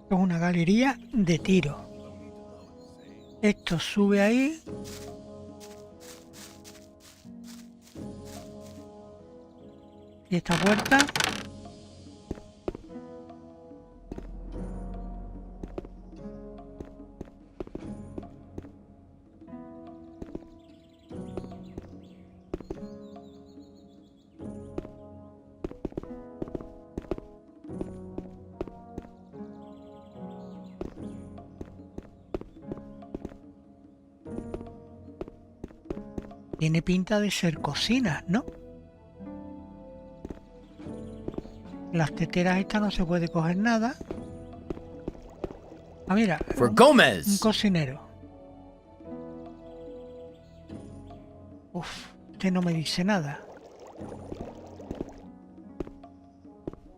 Esto es una galería de tiro. Esto sube ahí. Y esta puerta. Tiene pinta de ser cocina, ¿no? Las teteras estas no se puede coger nada. Ah, mira. For Un Gomez. cocinero. Uf, este no me dice nada.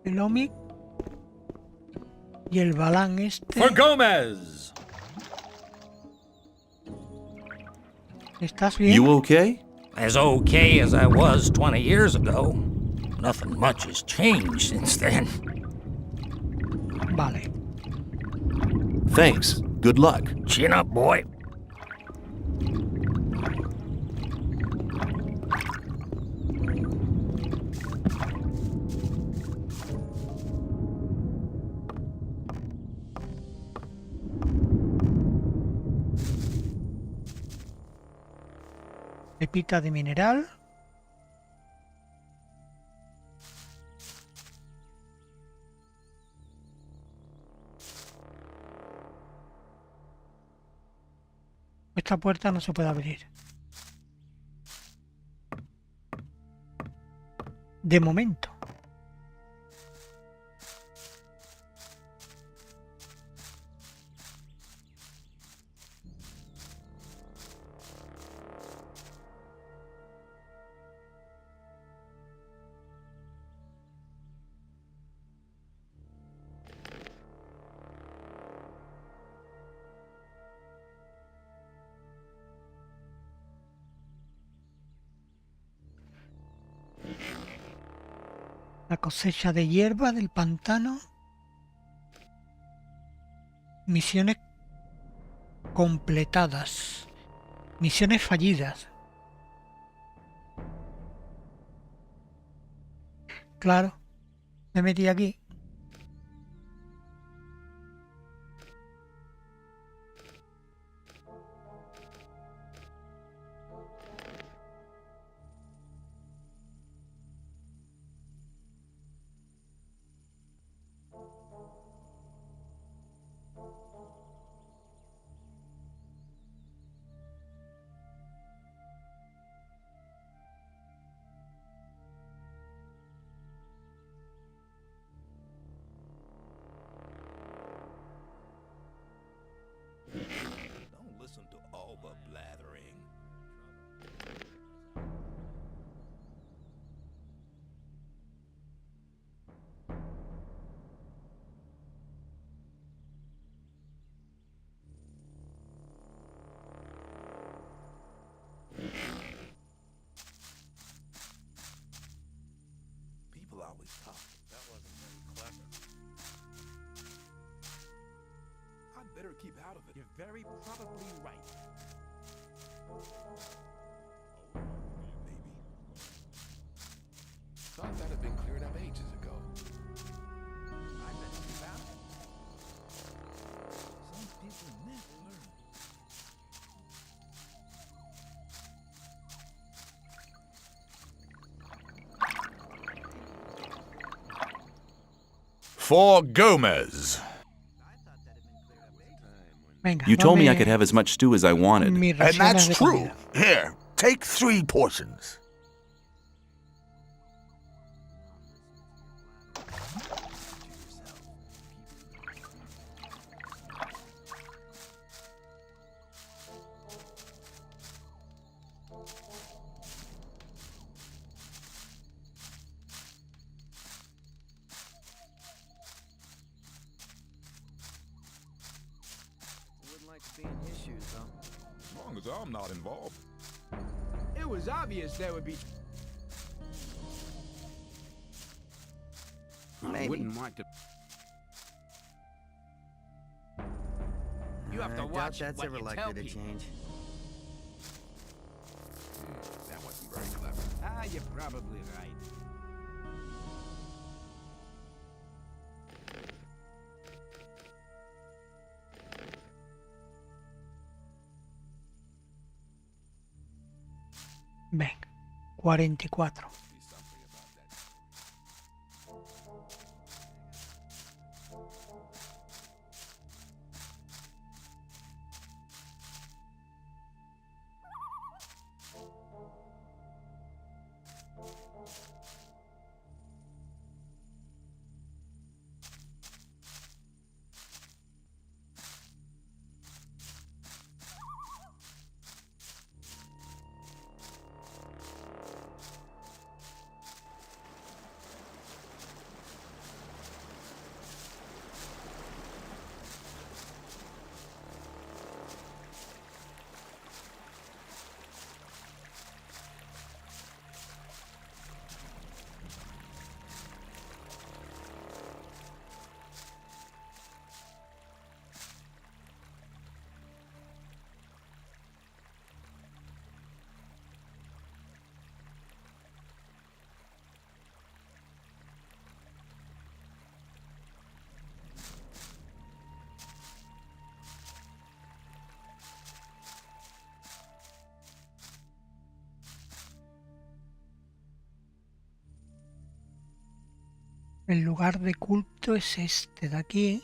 El omic y el balán este. For Gomez! ¿Estás bien? You okay? As okay as I was 20 years ago. Nothing much has changed since then. Vale. Thanks. Good luck. Chin up, boy. Pepita de mineral. Esta puerta no se puede abrir. De momento. La cosecha de hierba del pantano. Misiones completadas. Misiones fallidas. Claro, me metí aquí. was tough. That wasn't very clever. I'd better keep out of it. You're very probably right. Maybe. Thought that had been cleared up ages ago. I bet you found it. Some people never learn. For Gomez. Venga, You told me I dame could have as much stew as I wanted. mis And raciones that's de true. comida. Here, take 3 portions. As long as I'm not involved. It was obvious there would be. Maybe. I wouldn't want to. You have to I doubt watch that's what ever you likely tell to people. change. That wasn't very clever. Ah, you're probably right. Venga, 44. El lugar de culto es este de aquí.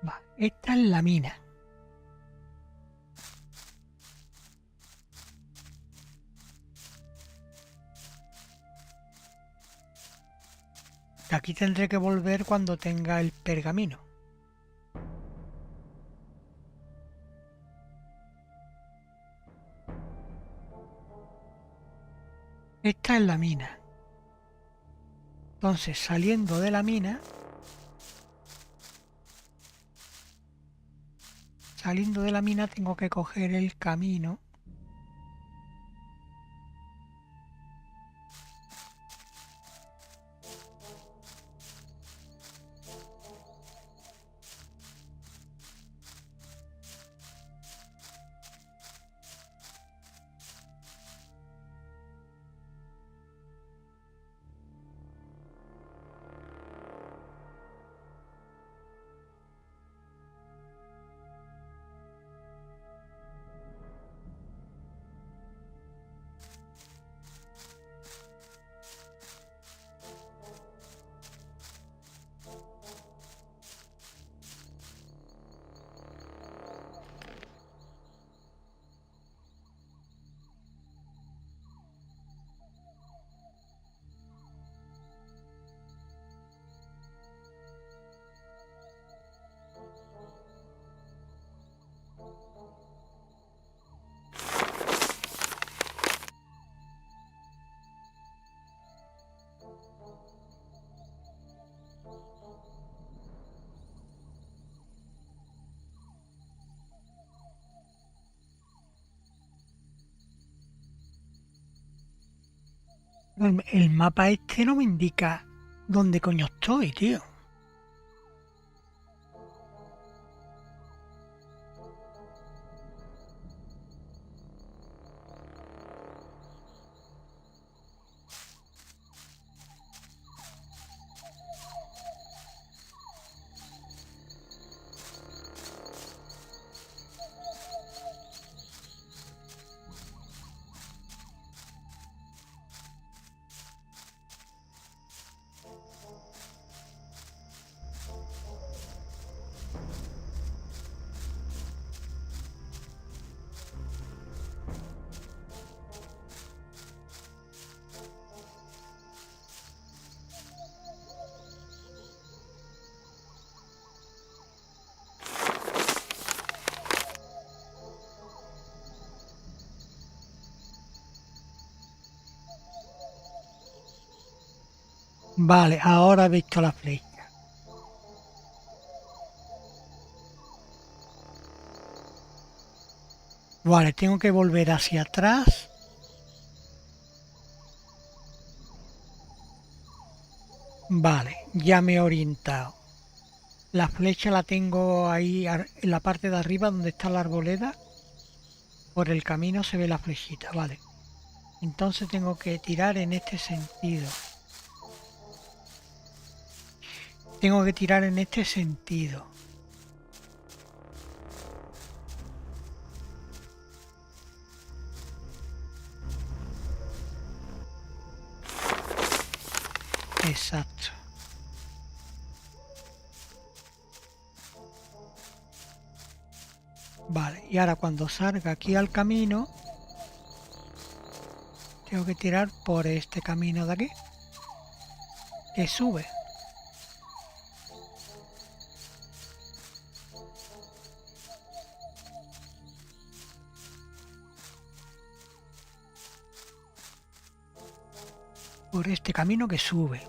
Va, esta es la mina. Aquí tendré que volver cuando tenga el pergamino. Esta es la mina. Entonces, saliendo de la mina, tengo que coger el camino. El mapa este no me indica dónde coño estoy, tío. Vale, ahora he visto la flecha. Vale, tengo que volver hacia atrás. Vale, ya me he orientado. La flecha la tengo ahí en la parte de arriba donde está la arboleda. Por el camino se ve la flechita, vale. Entonces tengo que tirar en este sentido. Tengo que tirar en este sentido. Exacto. Vale, y ahora cuando salga aquí al camino, tengo que tirar por este camino de aquí, que sube. Por este camino que sube.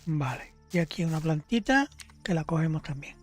Vale, y aquí una plantita que la cogemos también.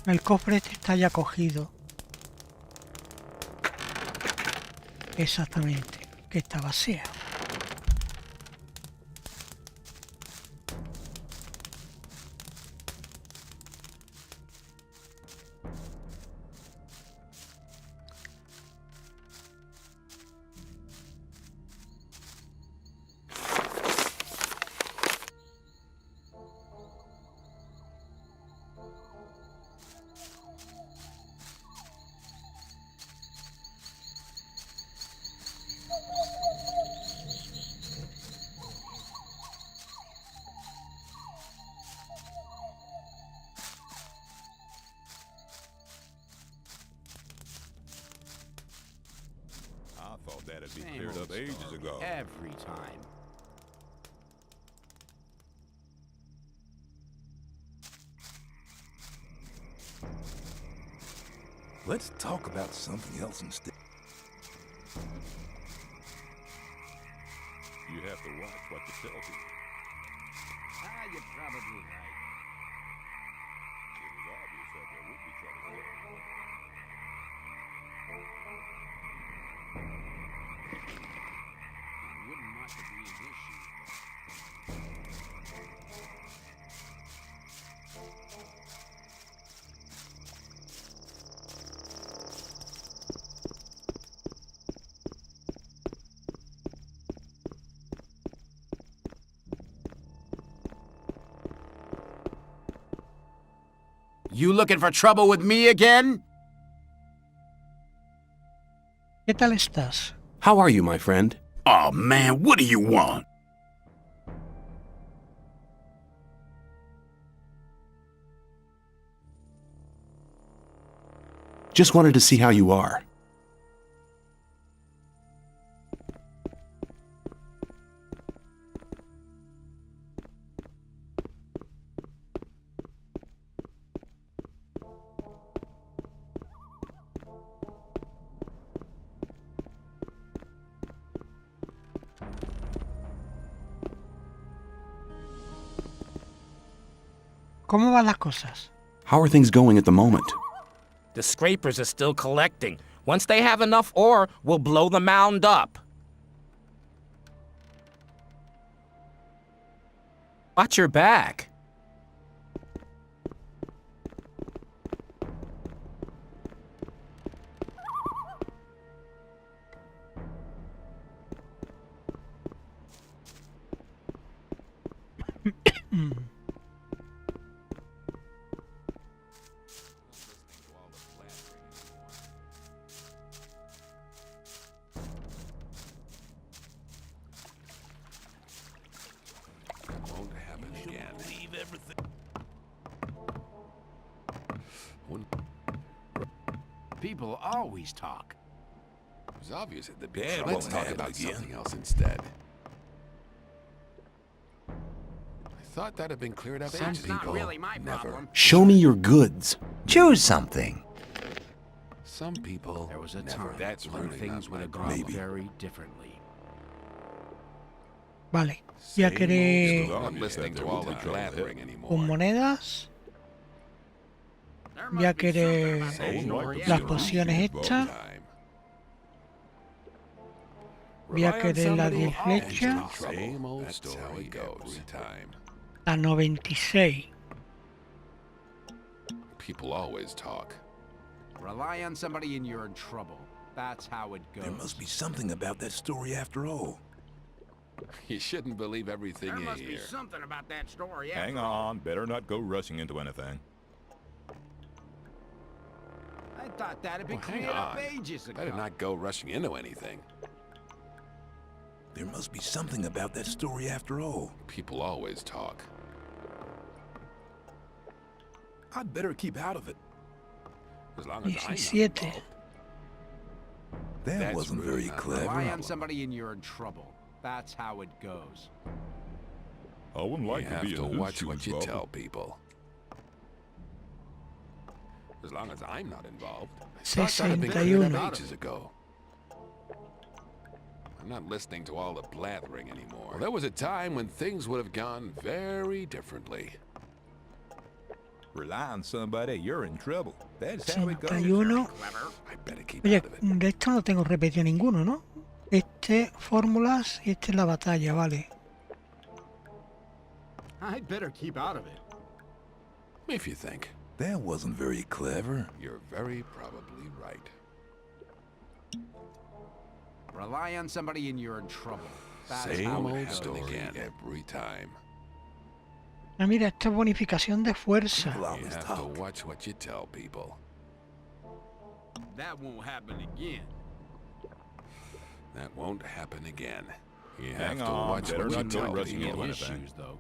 El cofre este está ya cogido. Exactamente, que está vacía. I thought that had been cleared up ages ago. Every time. Let's talk about something else instead. You have to watch what you tell people. You're probably right. It was obvious that there would be trouble here. It wouldn't want to be an issue. You looking for trouble with me again? ¿Qué tal estás? How are you, my friend? Oh man, what do you want? Just wanted to see how you are. ¿Cómo van las cosas? How are things going at the moment? The scrapers are still collecting. Once they have enough ore, we'll blow the mound up. Watch your back. Won't happen again. People always talk. It was obvious at the Dad beginning. won't Let's talk happen about again. something else instead. I thought that had been cleared up ages ago. Not really my Never. problem. Show me your goods. Choose something. Some people There was a never. time That's when really things not would my have gone problem. very differently. Vale. Voy a querer I'm not listening to all the blathering anymore. con monedas. Voy a querer las pociones estas. Voy a querer la 10 flechas. Same old story every time. La 96. People always talk. Rely on somebody and you're in trouble. That's how it goes. There must be something about that story after all. You shouldn't believe everything There you must be hear. something about that story. Hang on, better not go rushing into anything. I thought that had been Well, hang cleared up on. ages ago. Better not go rushing into anything. There must be something about that story after all. People always talk. I'd better keep out of it. As long as I'm not 17. involved. That That's wasn't really very not clever. Rely on somebody and you're in trouble. That's how it goes. I wouldn't like You to have be to in his watch what shoes, you Bob. tell people. As long as I'm not involved. I thought that had been cleared 61. up ages ago. I'm not listening to all the blathering anymore. Well, there was a time when things would have gone very differently. Rely on somebody, you're in trouble. That's how it goes. 61. I better keep Oye, out of it. de esto no tengo repetido ninguno, ¿no? Este, fórmulas y este es la batalla, vale. I'd better keep out of it. If you think. That wasn't very clever. You're very probably right. Rely on somebody and you're in trouble. That's Same how old it goes. story again every time. Ah, mira, esta es bonificación de fuerza. People You always have talk. to watch what you tell people. That won't happen again. That won't happen again. You Hang have to on, watch better what you not go tell rushing people. into His anything. shoes, though.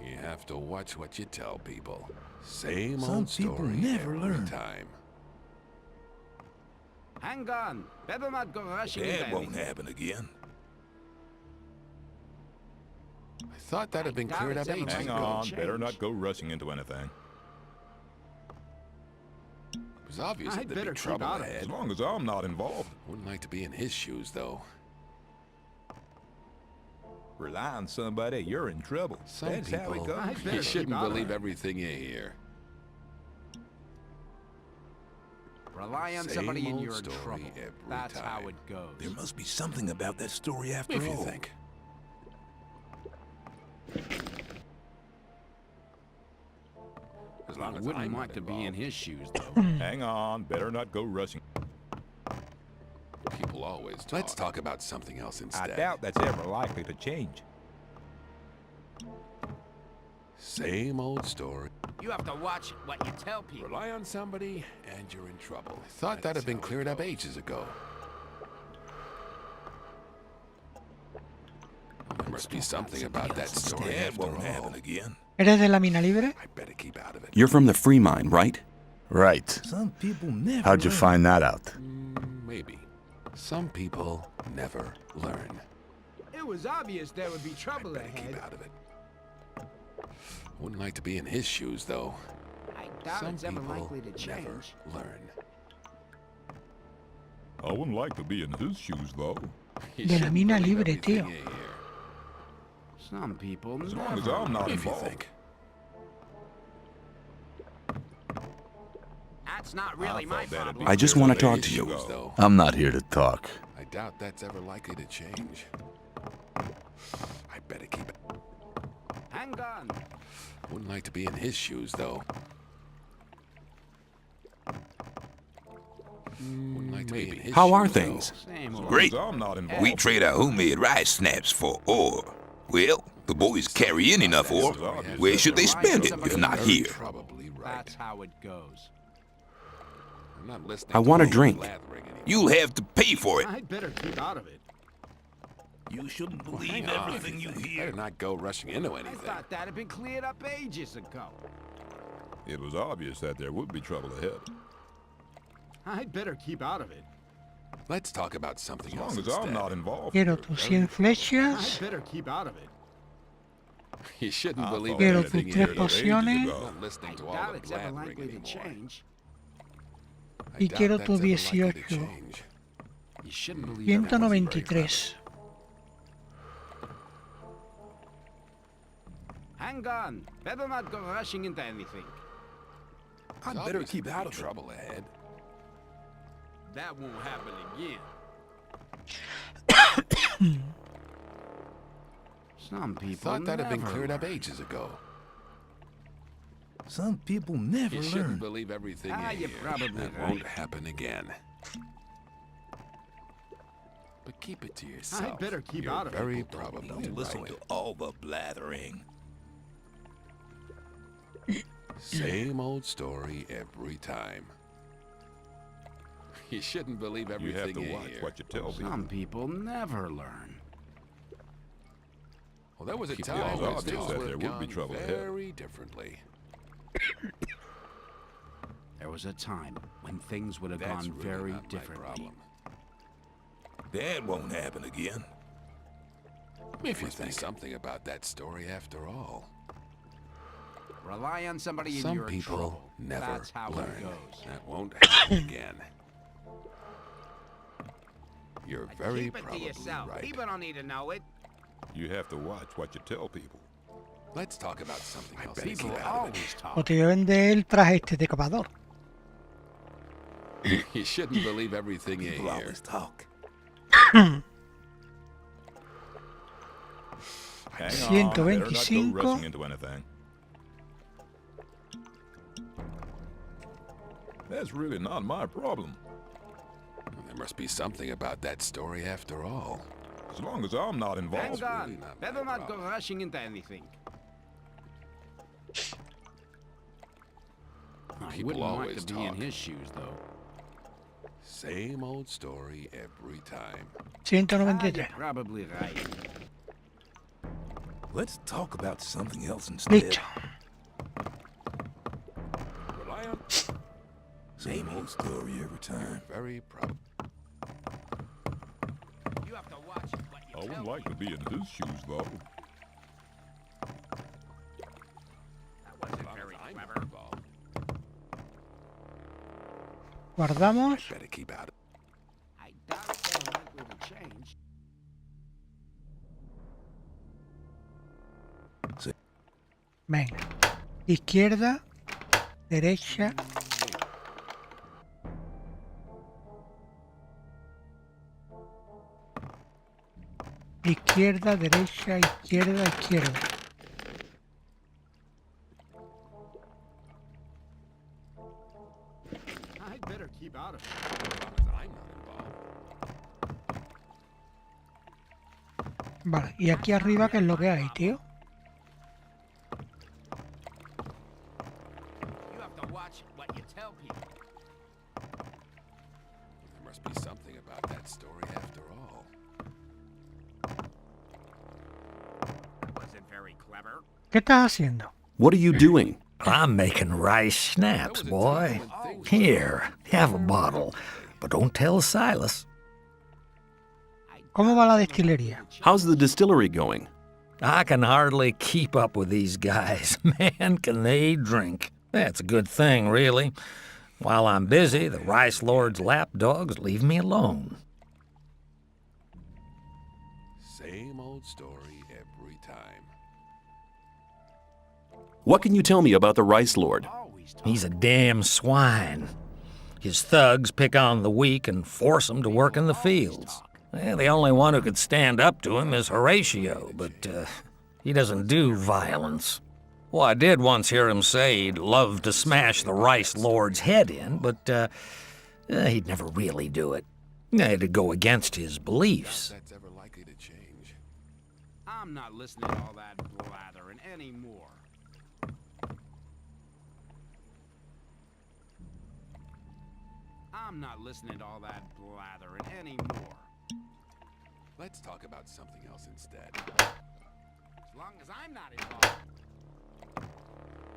You have to watch what you tell people. Same Some old people story never every learn. time. Hang on. Better not go rushing That into won't anything. happen again. I thought that had been doubt cleared it's up ever ages Hang gonna ago. on, better change. not go rushing into anything. It was obvious I'd that there'd better be keep trouble out of it. As ahead. long as I'm not involved. Wouldn't like to be in his shoes, though. Rely on somebody, you're in trouble. Some That's how it people, goes. I'd better you keep shouldn't out of believe it. everything you hear. Rely on Same somebody and old you're in story trouble. every That's how time. it goes. There must be something about that story after If you all. think. As long I as wouldn't I'm like not to be in involved. his shoes, though. Hang on, better not go rushing. People always talk. Let's talk about something else I instead. doubt that's ever likely to change. Same old story. You have to watch what you tell people. Rely on somebody, and you're in trouble. I thought that had been cleared up ages ago. There must be something about that story That after won't all. happen again. ¿Eres de la mina libre? I better keep out of it. You're from the free mine, right? Right. Some people never How'd you learn. find that out? Maybe. Some people never learn. It was obvious there would be I trouble better ahead. keep out of it. Wouldn't like to be in his shoes, though. I doubt Some it's ever people likely to never change. learn. I wouldn't like to be in his shoes, though. You De la shouldn't mina believe libre, everything tío. you hear. Some people As long as never. I'm not If you involved. think. That's not really my thought that'd problem. be I just cleared want up to talk ages to you. ago. Though. I'm not here to talk. I doubt that's ever likely to change. I better keep it. Hang on. Wouldn't like to be in his shoes, though. Wouldn't like to be in his How are shoes, though. things? Same old. Great. As I'm not involved. We trade our homemade rice snaps for ore. Well, the boys carry in enough ore. Where should they spend it if not here? Probably right. That's how it goes. I'm not listening I to want a all the drink. blathering anymore. You'll have to pay for it. I'd better keep out of it. You shouldn't believe Hang on. everything you hear. Better not go rushing into I anything. thought that had been cleared up ages ago. It was obvious that there would be trouble ahead. I'd better keep out of it. Let's talk about something As else long as instead. I'm not involved. Quiero tus 100 flechas. I'd better keep out of it. You shouldn't I believe thought Quiero that tus had been 3 cleared up ages pociones. ago. I'm not listening I to all doubt the it's ever blathering likely to anymore. change. I Y doubt quiero that's tu ever likely to 18. change. You shouldn't believe everything you hear. 193. Hang on. Better not go rushing into anything. I'd better keep out of trouble ahead. That won't happen again. Some people Thought that had been never cleared up learn. ages ago. Some people never You learn. shouldn't believe everything you you're hear. probably That right. won't happen again. But keep it to yourself. better keep You're out of it. very probably Don't listen right. to all the blathering. Same old story every time. You shouldn't believe You everything have to you watch hear. what you tell people. Some people never learn. Well, there was a Keep time the when odds things up that would there have would be gone trouble ahead. very differently. There was a time when things would have That's gone really very not my differently. problem. That won't happen again. If you think something about that story after all. Rely on somebody in Some your people trouble. never That's how learn. it goes. That won't happen again. You're very Keep it to probably yourself. right. People don't need to know it. You have to watch what you tell people. Let's talk about something else. People Keep out of always talk. O te vende el traje este de cavador. it. You shouldn't believe everything you People hear. always talk. Hang on, better not go 125. rushing into anything. That's really not my problem. There must be something about that story after all. As long as I'm not involved. Hang on. really not Better my not go problem. rushing into anything. I People wouldn't want always to be in talk. his shoes, though. Same old story every time. 193. You're probably right. Let's talk about something else instead. Listo. Rely on Same old story every time. very probably. You have to watch what I you wouldn't like to be in his shoes, though. That wasn't very clever. Guardamos. Better keep out of I doubt they're likely to change. Venga. Izquierda. Derecha. Izquierda, derecha, izquierda, izquierda. I'd better keep out of it. I'm not involved. Vale, y aquí arriba, ¿qué es lo que hay, tío? You have to watch what you tell people. There must be something about that story after all. That wasn't very clever. ¿Qué estás haciendo? What are you doing? I'm making rice snaps, boy. Here, have a bottle. But don't tell Silas. ¿Cómo va la destilería? How's the distillery going? I can hardly keep up with these guys. Man, can they drink. That's a good thing, really. While I'm busy, the Rice Lord's lapdogs leave me alone. Same old story every time. What can you tell me about the Rice Lord? He's a damn swine. His thugs pick on the weak and force them to work in the fields. Well, the only one who could stand up to him is Horatio, but he doesn't do violence. Well, I did once hear him say he'd love to smash the Rice Lord's head in, but he'd never really do it. It'd go against his beliefs. That's ever likely to change. I'm not listening to all that blathering anymore. I'm not listening to all that blathering anymore. Let's talk about something else instead. As long as I'm not involved.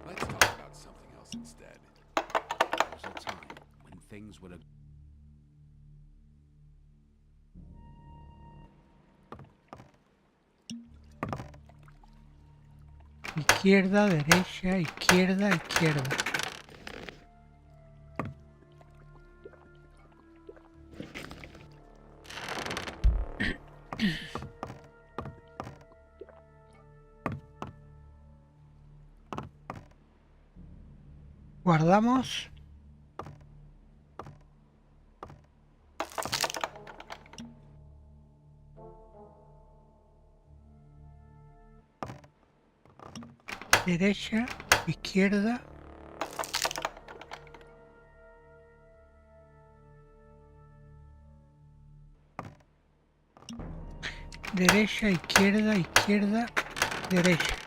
Let's talk about something else instead. There was a time when things would have... Izquierda, derecha, izquierda, izquierda. Guardamos. Derecha, izquierda. Derecha, izquierda, izquierda, derecha.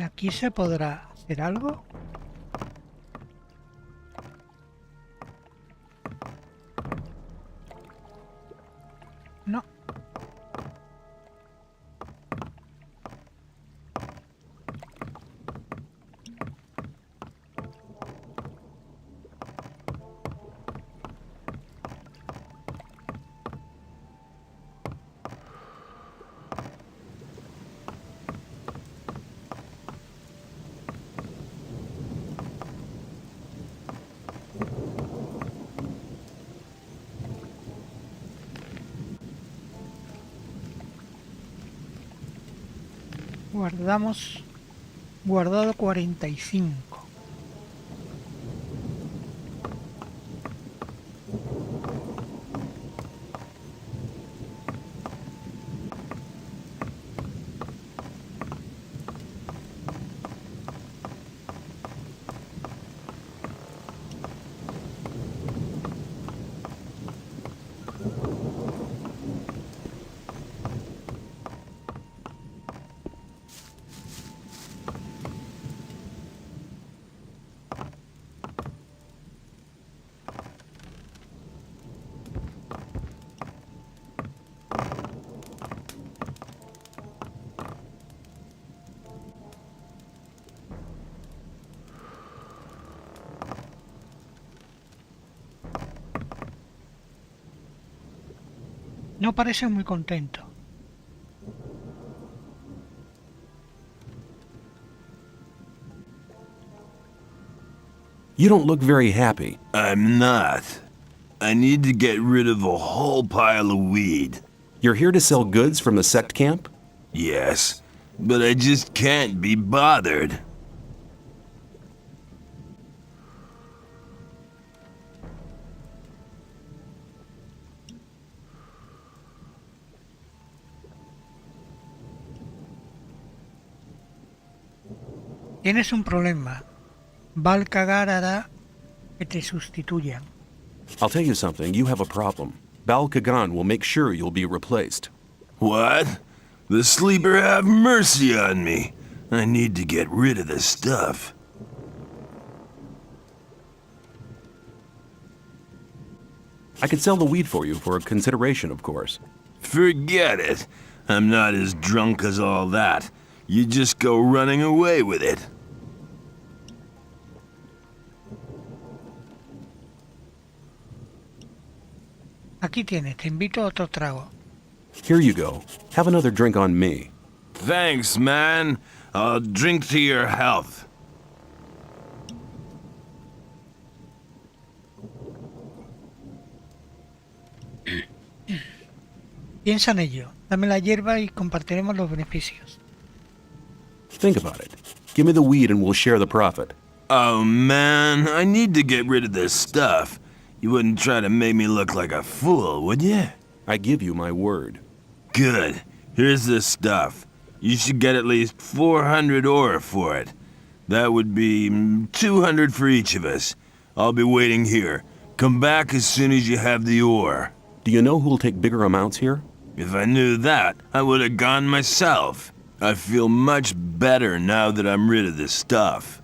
¿Aquí se podrá hacer algo? No. Guardamos. Guardado 45. No parece muy contento. You don't look very happy. I'm not. I need to get rid of a whole pile of weed. You're here to sell goods from the sect camp? Yes, but I just can't be bothered. Tienes un problema. Balcagar hará que te sustituyan. I'll tell you something, you have a problem. Bal Kagan will make sure you'll be replaced. What? The sleeper have mercy on me. I need to get rid of this stuff. I could sell the weed for you for a consideration, of course. Forget it. I'm not as drunk as all that. You just go running away with it. Aquí tienes, te invito a otro trago. Here you go. Have another drink on me. Thanks, man. I'll drink to your health. Piensa en ello. Dame la hierba y compartiremos los beneficios. Think about it. Give me the weed and we'll share the profit. Oh, man. I need to get rid of this stuff. You wouldn't try to make me look like a fool, would you? I give you my word. Good. Here's this stuff. You should get at least 400 ore for it. That would be 200 for each of us. I'll be waiting here. Come back as soon as you have the ore. Do you know who'll take bigger amounts here? If I knew that, I would have gone myself. I feel much better now that I'm rid of this stuff.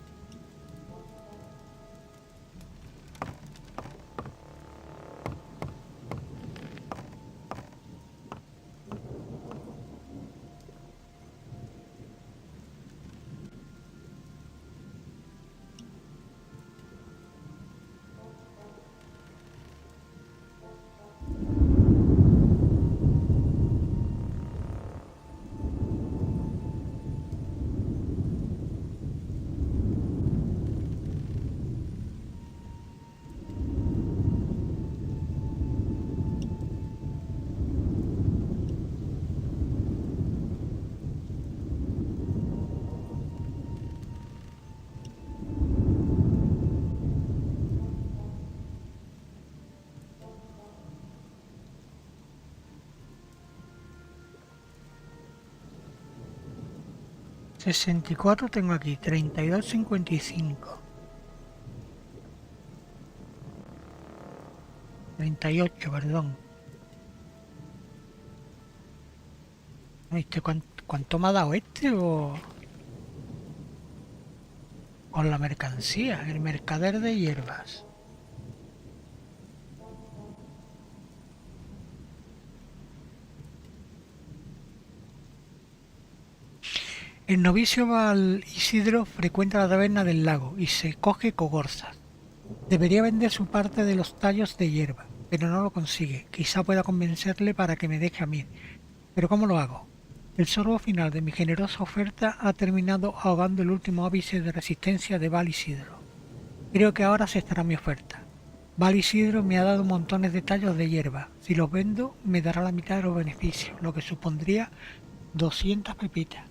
64 tengo aquí, 32, 55. 38, perdón. ¿Este cuánto me ha dado este o la mercancía? El mercader de hierbas. El novicio Val Isidro frecuenta la taberna del lago y se coge cogorzas. Debería vender su parte de los tallos de hierba, pero no lo consigue. Quizá pueda convencerle para que me deje a mí. Pero ¿cómo lo hago? El sorbo final de mi generosa oferta ha terminado ahogando el último ápice de resistencia de Val Isidro. Creo que ahora aceptará mi oferta. Val Isidro me ha dado montones de tallos de hierba. Si los vendo, me dará la mitad de los beneficios, lo que supondría 200 pepitas.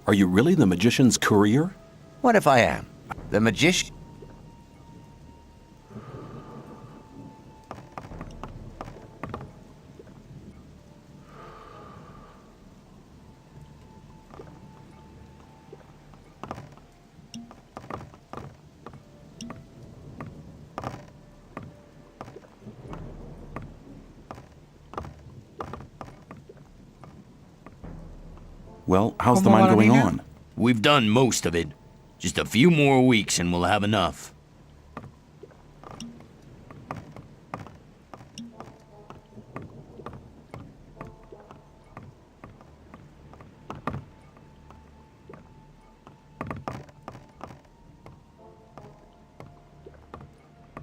Are you really the magician's courier? What if I am? The magician? Well, how's the mine going on? We've done most of it. Just a few more weeks and we'll have enough.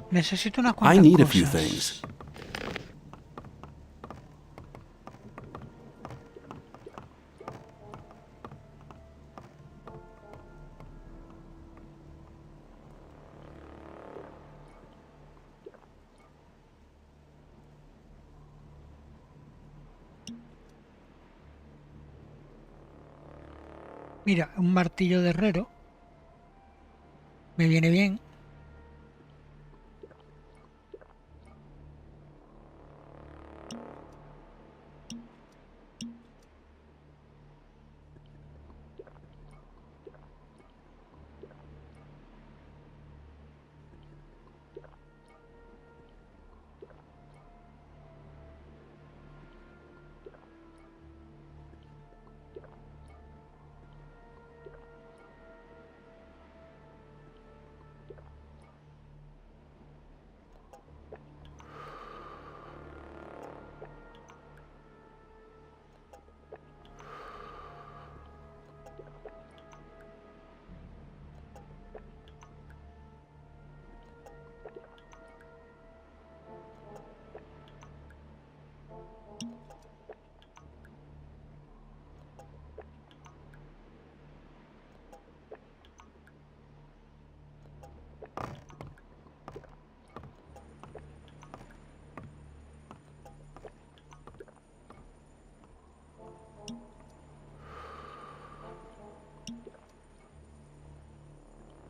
Necesito unas cuantas I need a cosas. few things. Mira, un martillo de herrero. Me viene bien.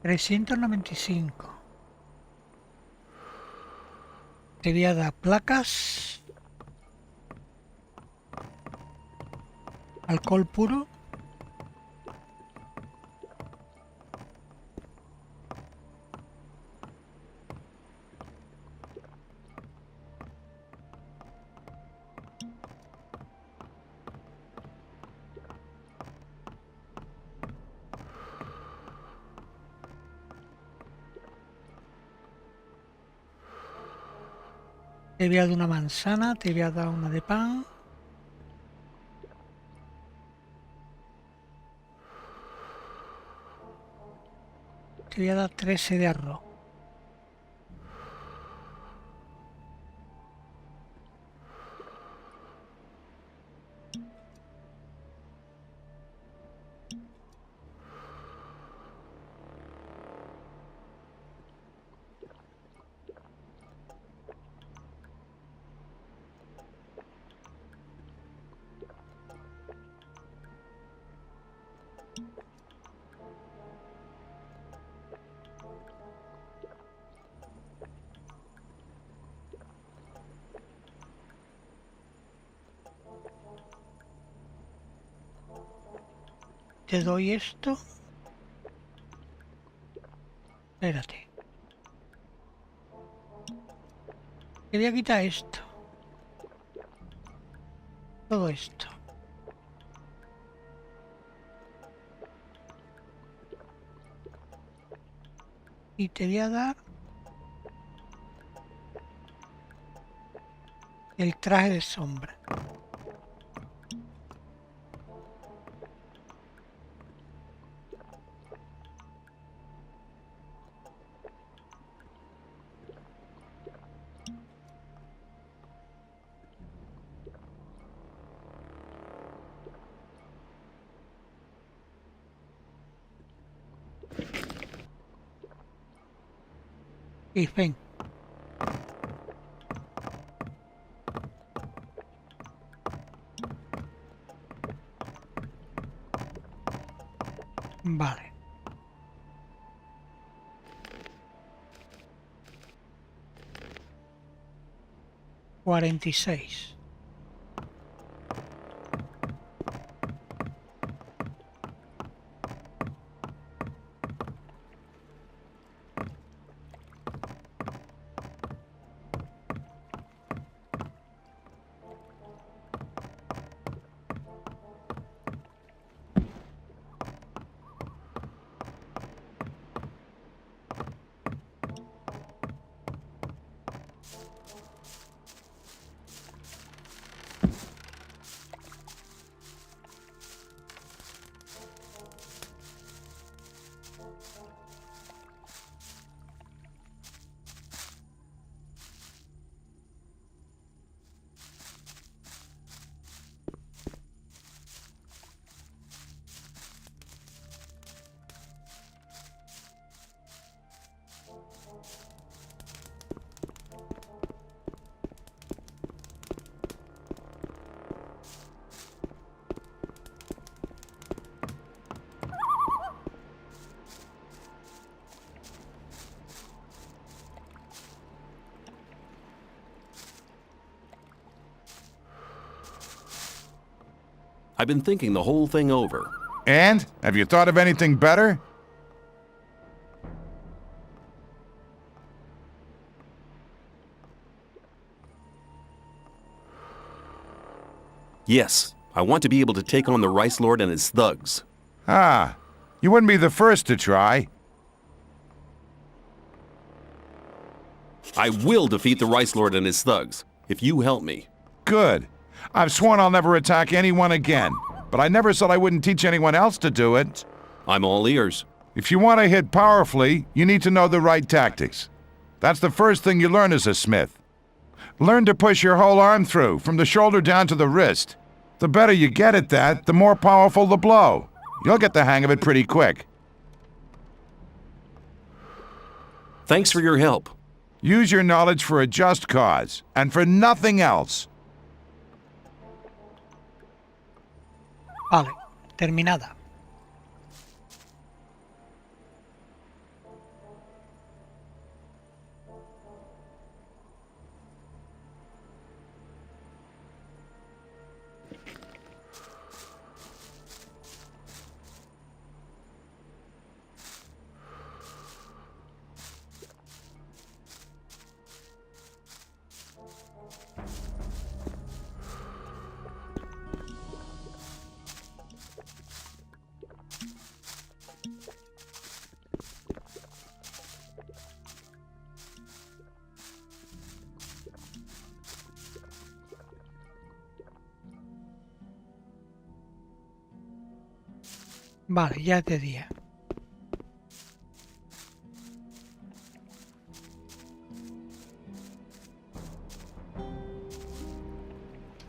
$395. Te voy a dar placas, alcohol puro, Te voy a dar una manzana, te voy a dar una de pan. Te voy a dar 13 de arroz. Te doy esto. Espérate. Te voy a quitar esto. Todo esto. Y te voy a dar el traje de sombra. Y ven. Vale. $46. I've been thinking the whole thing over. And? Have you thought of anything better? Yes, I want to be able to take on the Rice Lord and his thugs. Ah, you wouldn't be the first to try. I will defeat the Rice Lord and his thugs, if you help me. Good. I've sworn I'll never attack anyone again, but I never said I wouldn't teach anyone else to do it. I'm all ears. If you want to hit powerfully, you need to know the right tactics. That's the first thing you learn as a smith. Learn to push your whole arm through, from the shoulder down to the wrist. The better you get at that, the more powerful the blow. You'll get the hang of it pretty quick. Thanks for your help. Use your knowledge for a just cause, and for nothing else. Vale, terminada. Vale, ya es de día.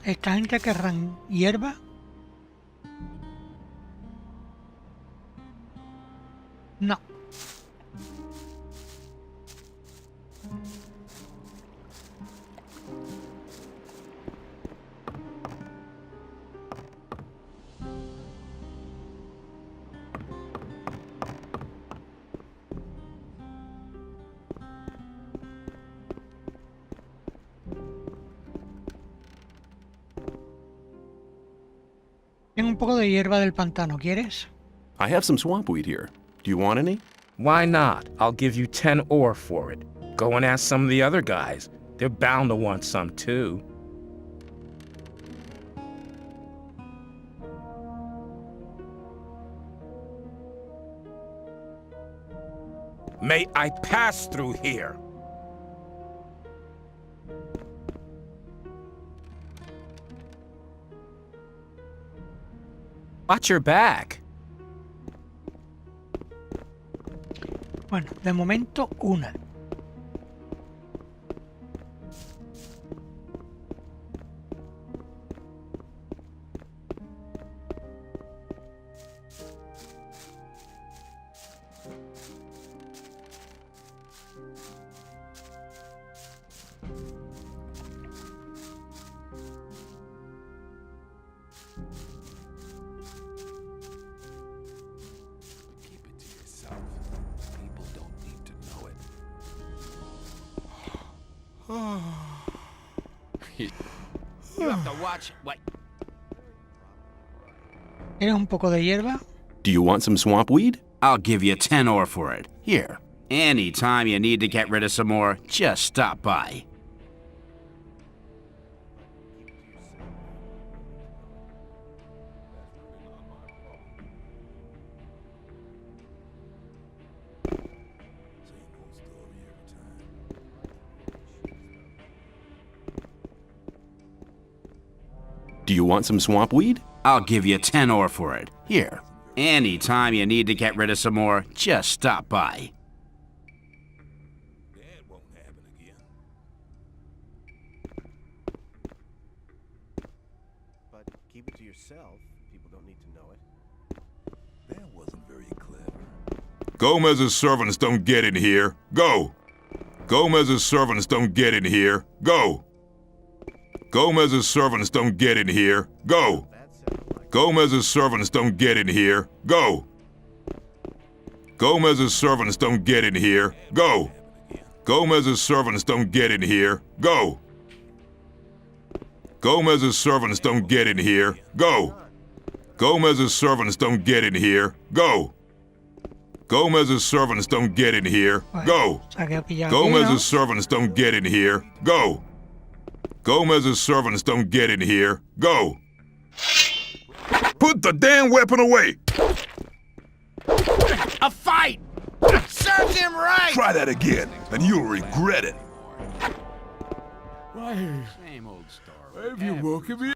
¿Esta gente querrán hierba? No. Tengo un poco de hierba del pantano, ¿quieres? I have some swampweed here. Do you want any? Why not? I'll give you 10 ore for it. Go and ask some of the other guys. They're bound to want some too. May I pass through here? Watch your back. Bueno, de momento una. Keep it to yourself. People don't need to know it. You have to watch what. ¿Quieres un poco de hierba? Do you want some swampweed? I'll give you 10 ore for it. Here. Anytime you need to get rid of some more, just stop by. Do you want some swampweed? I'll give you 10 ore for it. Here. Anytime you need to get rid of some more, just stop by. That won't happen again. But keep it to yourself. People don't need to know it. That wasn't very clever. Gomez's servants don't get in here. Go! Gomez's servants don't get in here. Go! Gomez's servants don't get in here. Go! Gomez's servants don't get in here. Go! Gomez's servants don't get in here. Go! Gomez's servants don't get in here. Go! Gomez's servants don't get in here. Go! Gomez's servants don't get in here. Go! Gomez's servants don't get in here. Go! Gomez's servants don't get in here. Go! Gomez's servants don't get in here. Go! Put the damn weapon away! A fight! Serves him right! Try that again, and you'll regret it. Same old story. Have you woken me?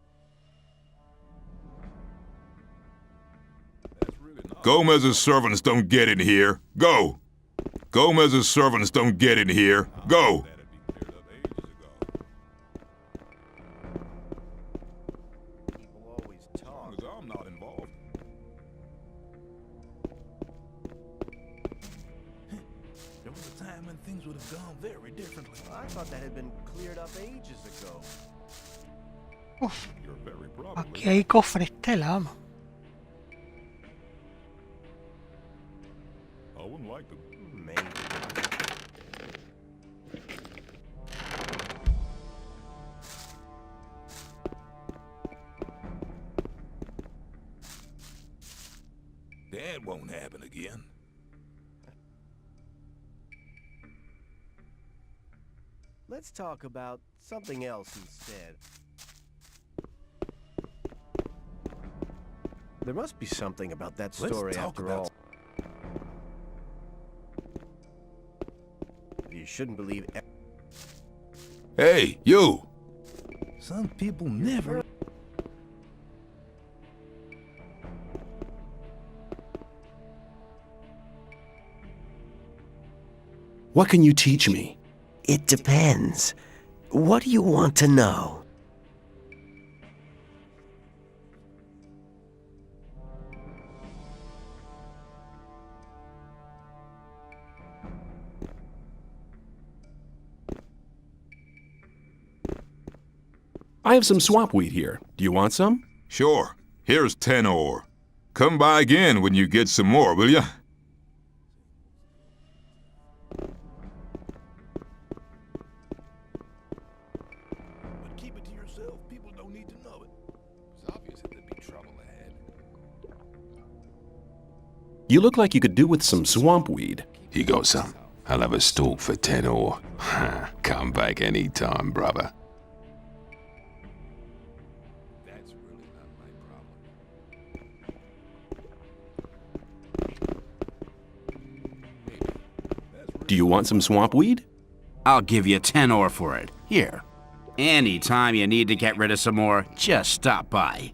Gomez's servants don't get in here. Go! Gomez's servants don't get in here. Go! I'm not involved. There was a time when things would have gone very differently. I thought that had been cleared up ages ago. Uf, You're very probably. aquí hay cofres tela, vamos. I wouldn't like to. Maybe. That won't happen again. Let's talk about something else instead. There must be something about that story after all. You shouldn't believe. Hey, you! Some people never. What can you teach me? It depends. What do you want to know? I have some swamp wheat here. Do you want some? Sure. Here's 10 ore. Come by again when you get some more, will ya? But keep it to yourself. People don't need to know it. It's obvious that there'd be trouble ahead. You look like you could do with some swamp weed. You got some? I'll have a stalk for 10 ore. Come back any time, brother. That's really not my problem. Do you want some swamp weed? I'll give you 10 ore for it. Here. Anytime you need to get rid of some more, just stop by.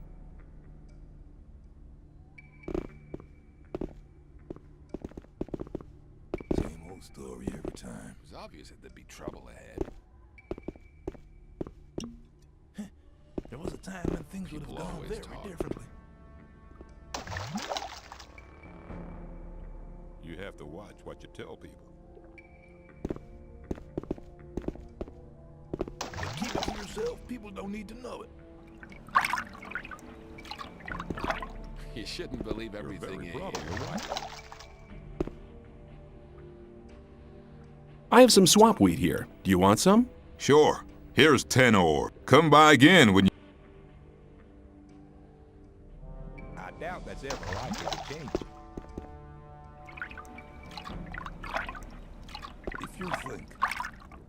Same old story every time. It's obvious that there'd be trouble ahead. There was a time when things would have People gone always very talk. differently. You have to watch what you tell people. But keep it to yourself. People don't need to know it. You shouldn't believe everything you hear. Right. I have some swamp wheat here. Do you want some? Sure. Here's 10 ore. Come by again when you... I doubt that's ever likely to change. If you think.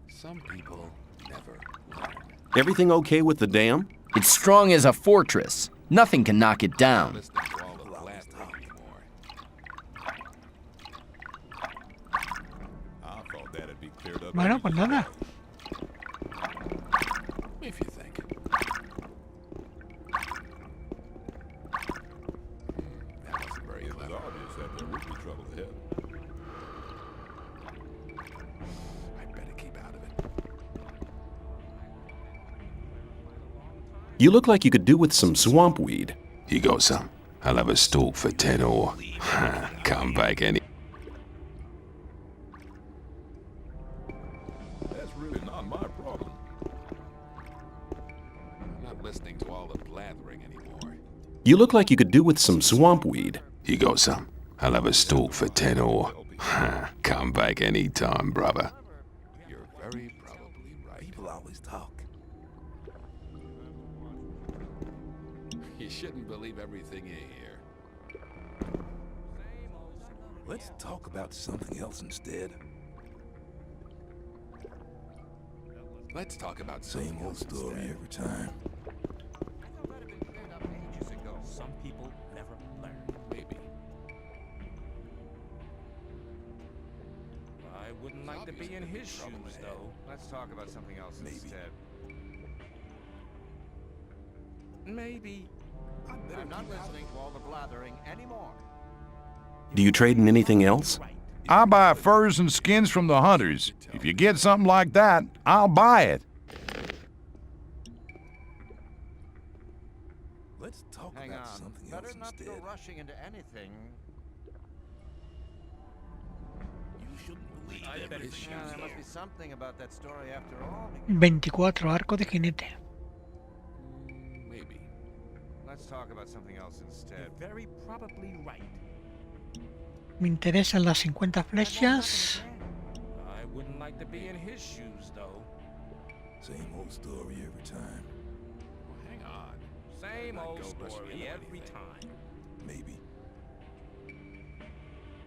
Some people never learn. Everything okay with the dam? It's strong as a fortress. Nothing can knock it down. Listening to all the blasting anymore. I thought that'd be cleared up. Bueno, pues nada. If you think. That wasn't very It was clever. obvious that there would be trouble ahead. I'd better keep out of it. You look like you could do with some swamp weed. You got some? I'll have a stalk for 10 ore. Come back any... That's really not my problem. I'm not listening to all the blathering anymore. You look like you could do with some swamp weed. You got some? I'll have a stalk for 10 ore. Come back any time, brother. You're very probably right. People always talk. You shouldn't believe everything you hear. Let's talk about something else instead. Let's talk about Same something old else story instead. every time. Some people never learn. Maybe. I wouldn't like to be in his shoes, though. Let's talk about something else Maybe. instead. Maybe. I'm not listening to all the blathering anymore. Do you trade in anything else? I buy furs and skins from the hunters. If you get something like that, I'll buy it. Let's talk Hang about on. something Better else not instead. go rushing into anything. You shouldn't believe There everything. must be something about that story after all. 24 arcos de jinete. Maybe. Let's talk about something else instead. You're very probably right. Me interesan las 50 flechas. I wouldn't like to be in his shoes, though. Same old story every time. Well, hang on. Same Not old go rushing story into every anything. time. Maybe.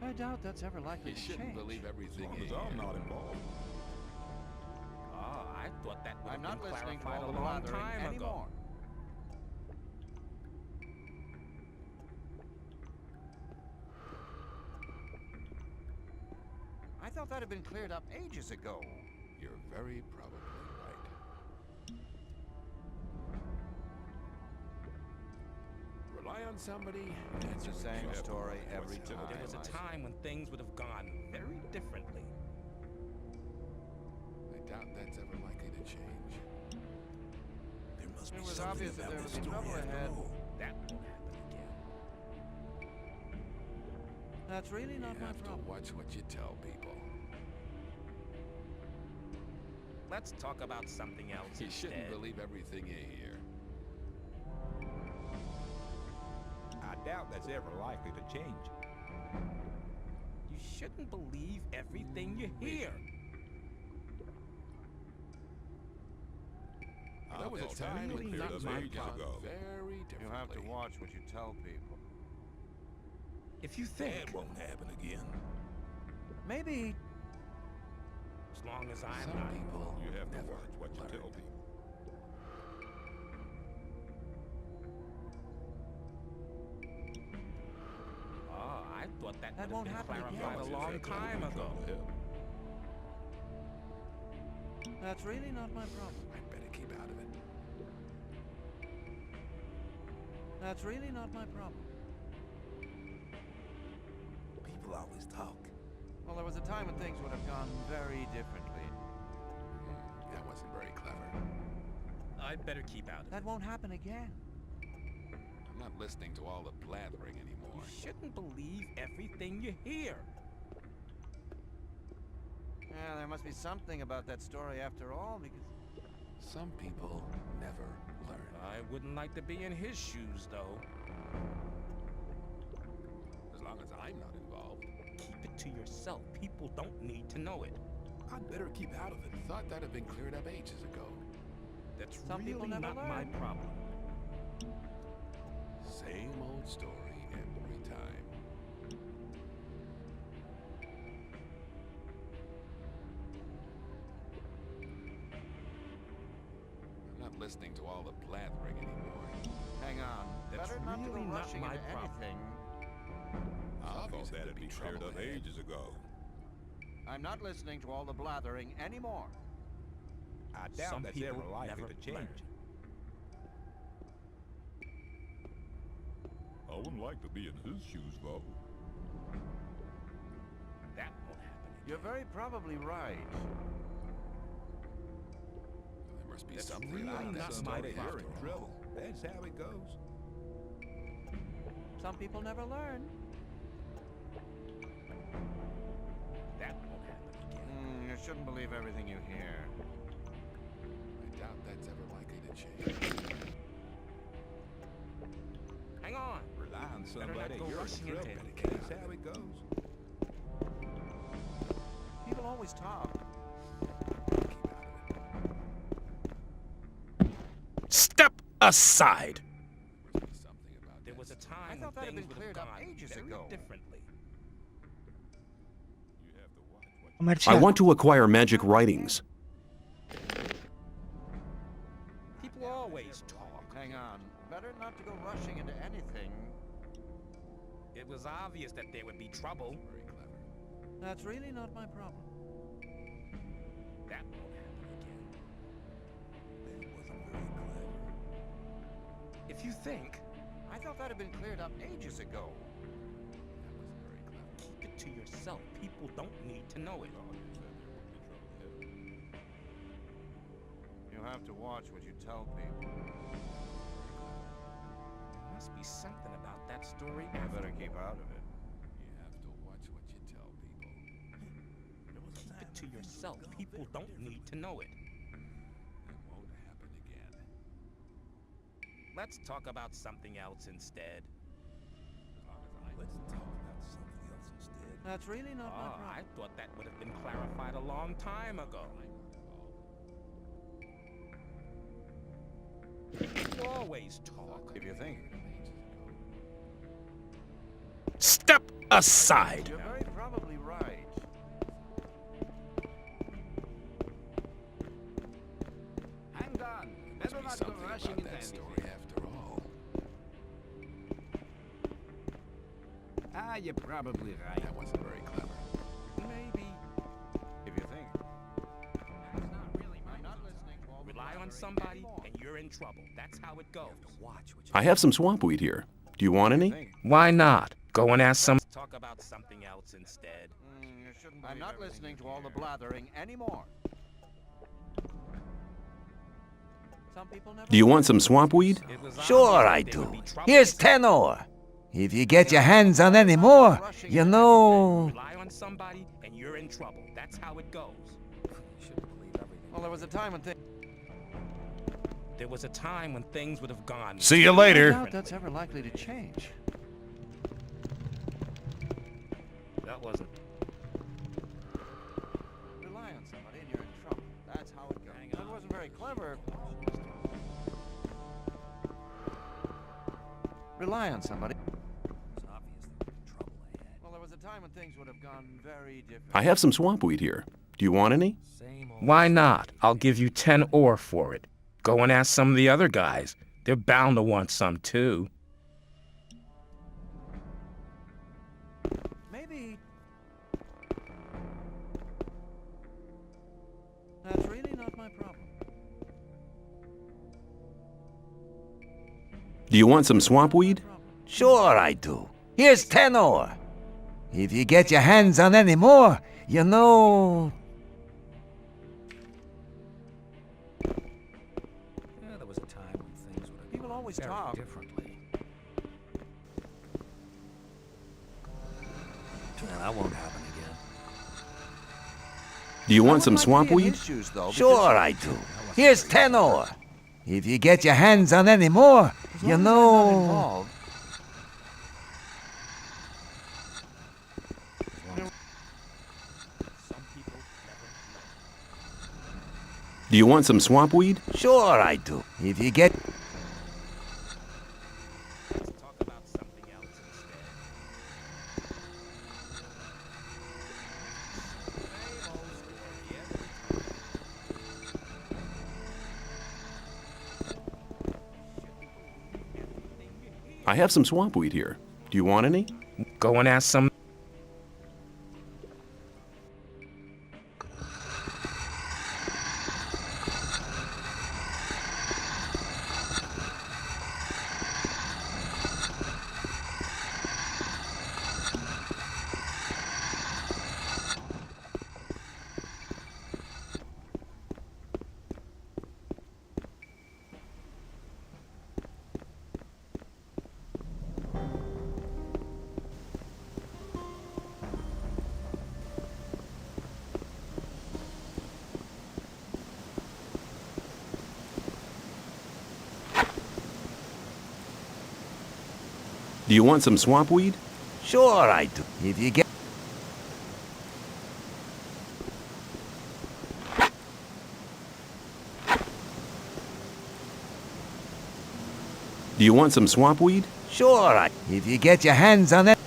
I doubt that's ever likely You to shouldn't change. believe everything As you long as I'm hear. not involved. Ah, I thought that would I'm have not been listening to clarified all a the long blathering time ago. anymore. I thought that had been cleared up ages ago. You're very probably right. Rely on somebody. It's the same story every time. There was a time when things would have gone very differently. that's ever likely to change. There must It be was something obvious that about there this would be story trouble after ahead. all. That won't happen again. That's really You not my have to problem. watch what you tell people. Let's talk about something else You instead. shouldn't believe everything you hear. I doubt that's ever likely to change. You shouldn't believe everything you hear. There was a That's time when really things not were my done problem. very differently. You have to watch what you tell people. If you think, That won't happen again. Maybe. as long as I'm Some not people You have to never watch what you learn. tell people. Oh, I thought that That would won't have been happen again. clarified a long time ago. That's really not my problem. I better keep out of it. That's really not my problem. People always talk. Well, there was a time when things would have gone very differently. That wasn't very clever. I'd better keep out of it. That won't happen again. I'm not listening to all the blathering anymore. You shouldn't believe everything you hear. Yeah, there must be something about that story after all, because Some people never learn. I wouldn't like to be in his shoes, though. As long as I'm not involved. Keep it to yourself. People don't need to know it. I'd better keep out of it. Thought that had been cleared up ages ago. That's Some people really never not my learn. problem. Same old story every time. I'm not listening to all the blathering anymore. hang on. That's Better not to go really not rushing my into problem. anything. I thought obvious that'd there'd be be cleared trouble up ahead. ages ago. I'm not listening to all the blathering anymore. I doubt Some that's people ever likely never to change. learn. I wouldn't like to be in his shoes, though. That won't happen again. You're very probably right. There must be That's something really about that not story my after You're problem. in all. trouble. That's how it goes. Some people never learn. That won't happen again. You shouldn't believe everything you hear. I doubt that's ever likely to change. Hang on. Rely on Better somebody. not go You're in rushing into trouble. anything. That's how it goes. People always talk. Keep out of it. Step aside. Must be something about There that was a story. time I thought when that had things been would have cleared up gone ages very ago. differently. You have to watch what you Comercial. I want to acquire magic writings. People always talk. Hang on. Better not to go rushing into anything. It was obvious that there would be trouble. Very clever. That's really not my problem. That won't happen again. That wasn't very clever. If you think, I thought that had been cleared up ages ago. That wasn't very clever. keep it to yourself. People don't need to know it. You have to watch what you tell people. There must be something about that story. You better keep out of it. You have to watch what you tell people. Keep it to yourself. People don't need to know it. That won't happen again. Let's talk about something else instead. Let's talk about something else instead. That's really not my Ah, problem. I thought that would have been clarified a long time ago. You always talk. If you think. Step aside. You're very probably right. Hang on. Must Better be not go something rushing about into that anything. story after all. Ah, you're probably right. That wasn't very clever. Maybe. If you think. That's not really I'm not listening to all the Rely on blathering somebody anymore. and you're in trouble. That's how it goes. I have some swamp weed here. Do you want any? Why not? Go and ask some. Let's talk about something else instead. I'm not listening to all the blathering anymore. Do you want some swamp weed? Sure I do. Here's 10 ore. If you get your hands on any more, you know... Rely on somebody and you're in trouble. That's how it goes. Well, there was a time when things would have gone. See you I later. doubt that's ever likely to change. That wasn't. Rely on somebody and you're in trouble. That's how it goes. That wasn't very clever. Rely on somebody. Well, there was a time when things would have gone very different. I have some swamp weed here. Do you want any? Why not? I'll give you 10 ore for it. Go and ask some of the other guys. They're bound to want some too. Maybe. That's really not my problem. Do you want some swamp weed? Sure I do. Here's 10 ore. If you get your hands on any more, you know... Yeah, there was a time when things would have People gone always very talk. differently. And that won't happen again. Do you want some swamp weed? Sure I do. Here's 10 ore. If you get your hands on any more, you know... Do you want some swamp weed? Sure I do. If you get... I have some swamp weed here. Do you want any? Go and ask some. Do you want some swamp weed? Sure I do. If you get... Do you want some swamp weed? Sure I... If you get your hands on it...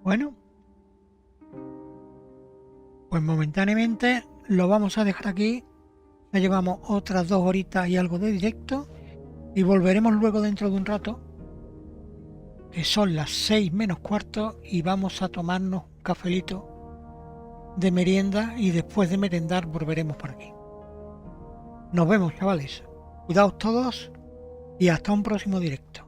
Bueno, pues momentáneamente lo vamos a dejar aquí. Ya llevamos otras 2 horitas y algo de directo y volveremos luego dentro de un rato, que son las 6 menos cuarto, y vamos a tomarnos un cafelito de merienda y después de merendar volveremos por aquí. Nos vemos, chavales. Cuidaos todos y hasta un próximo directo.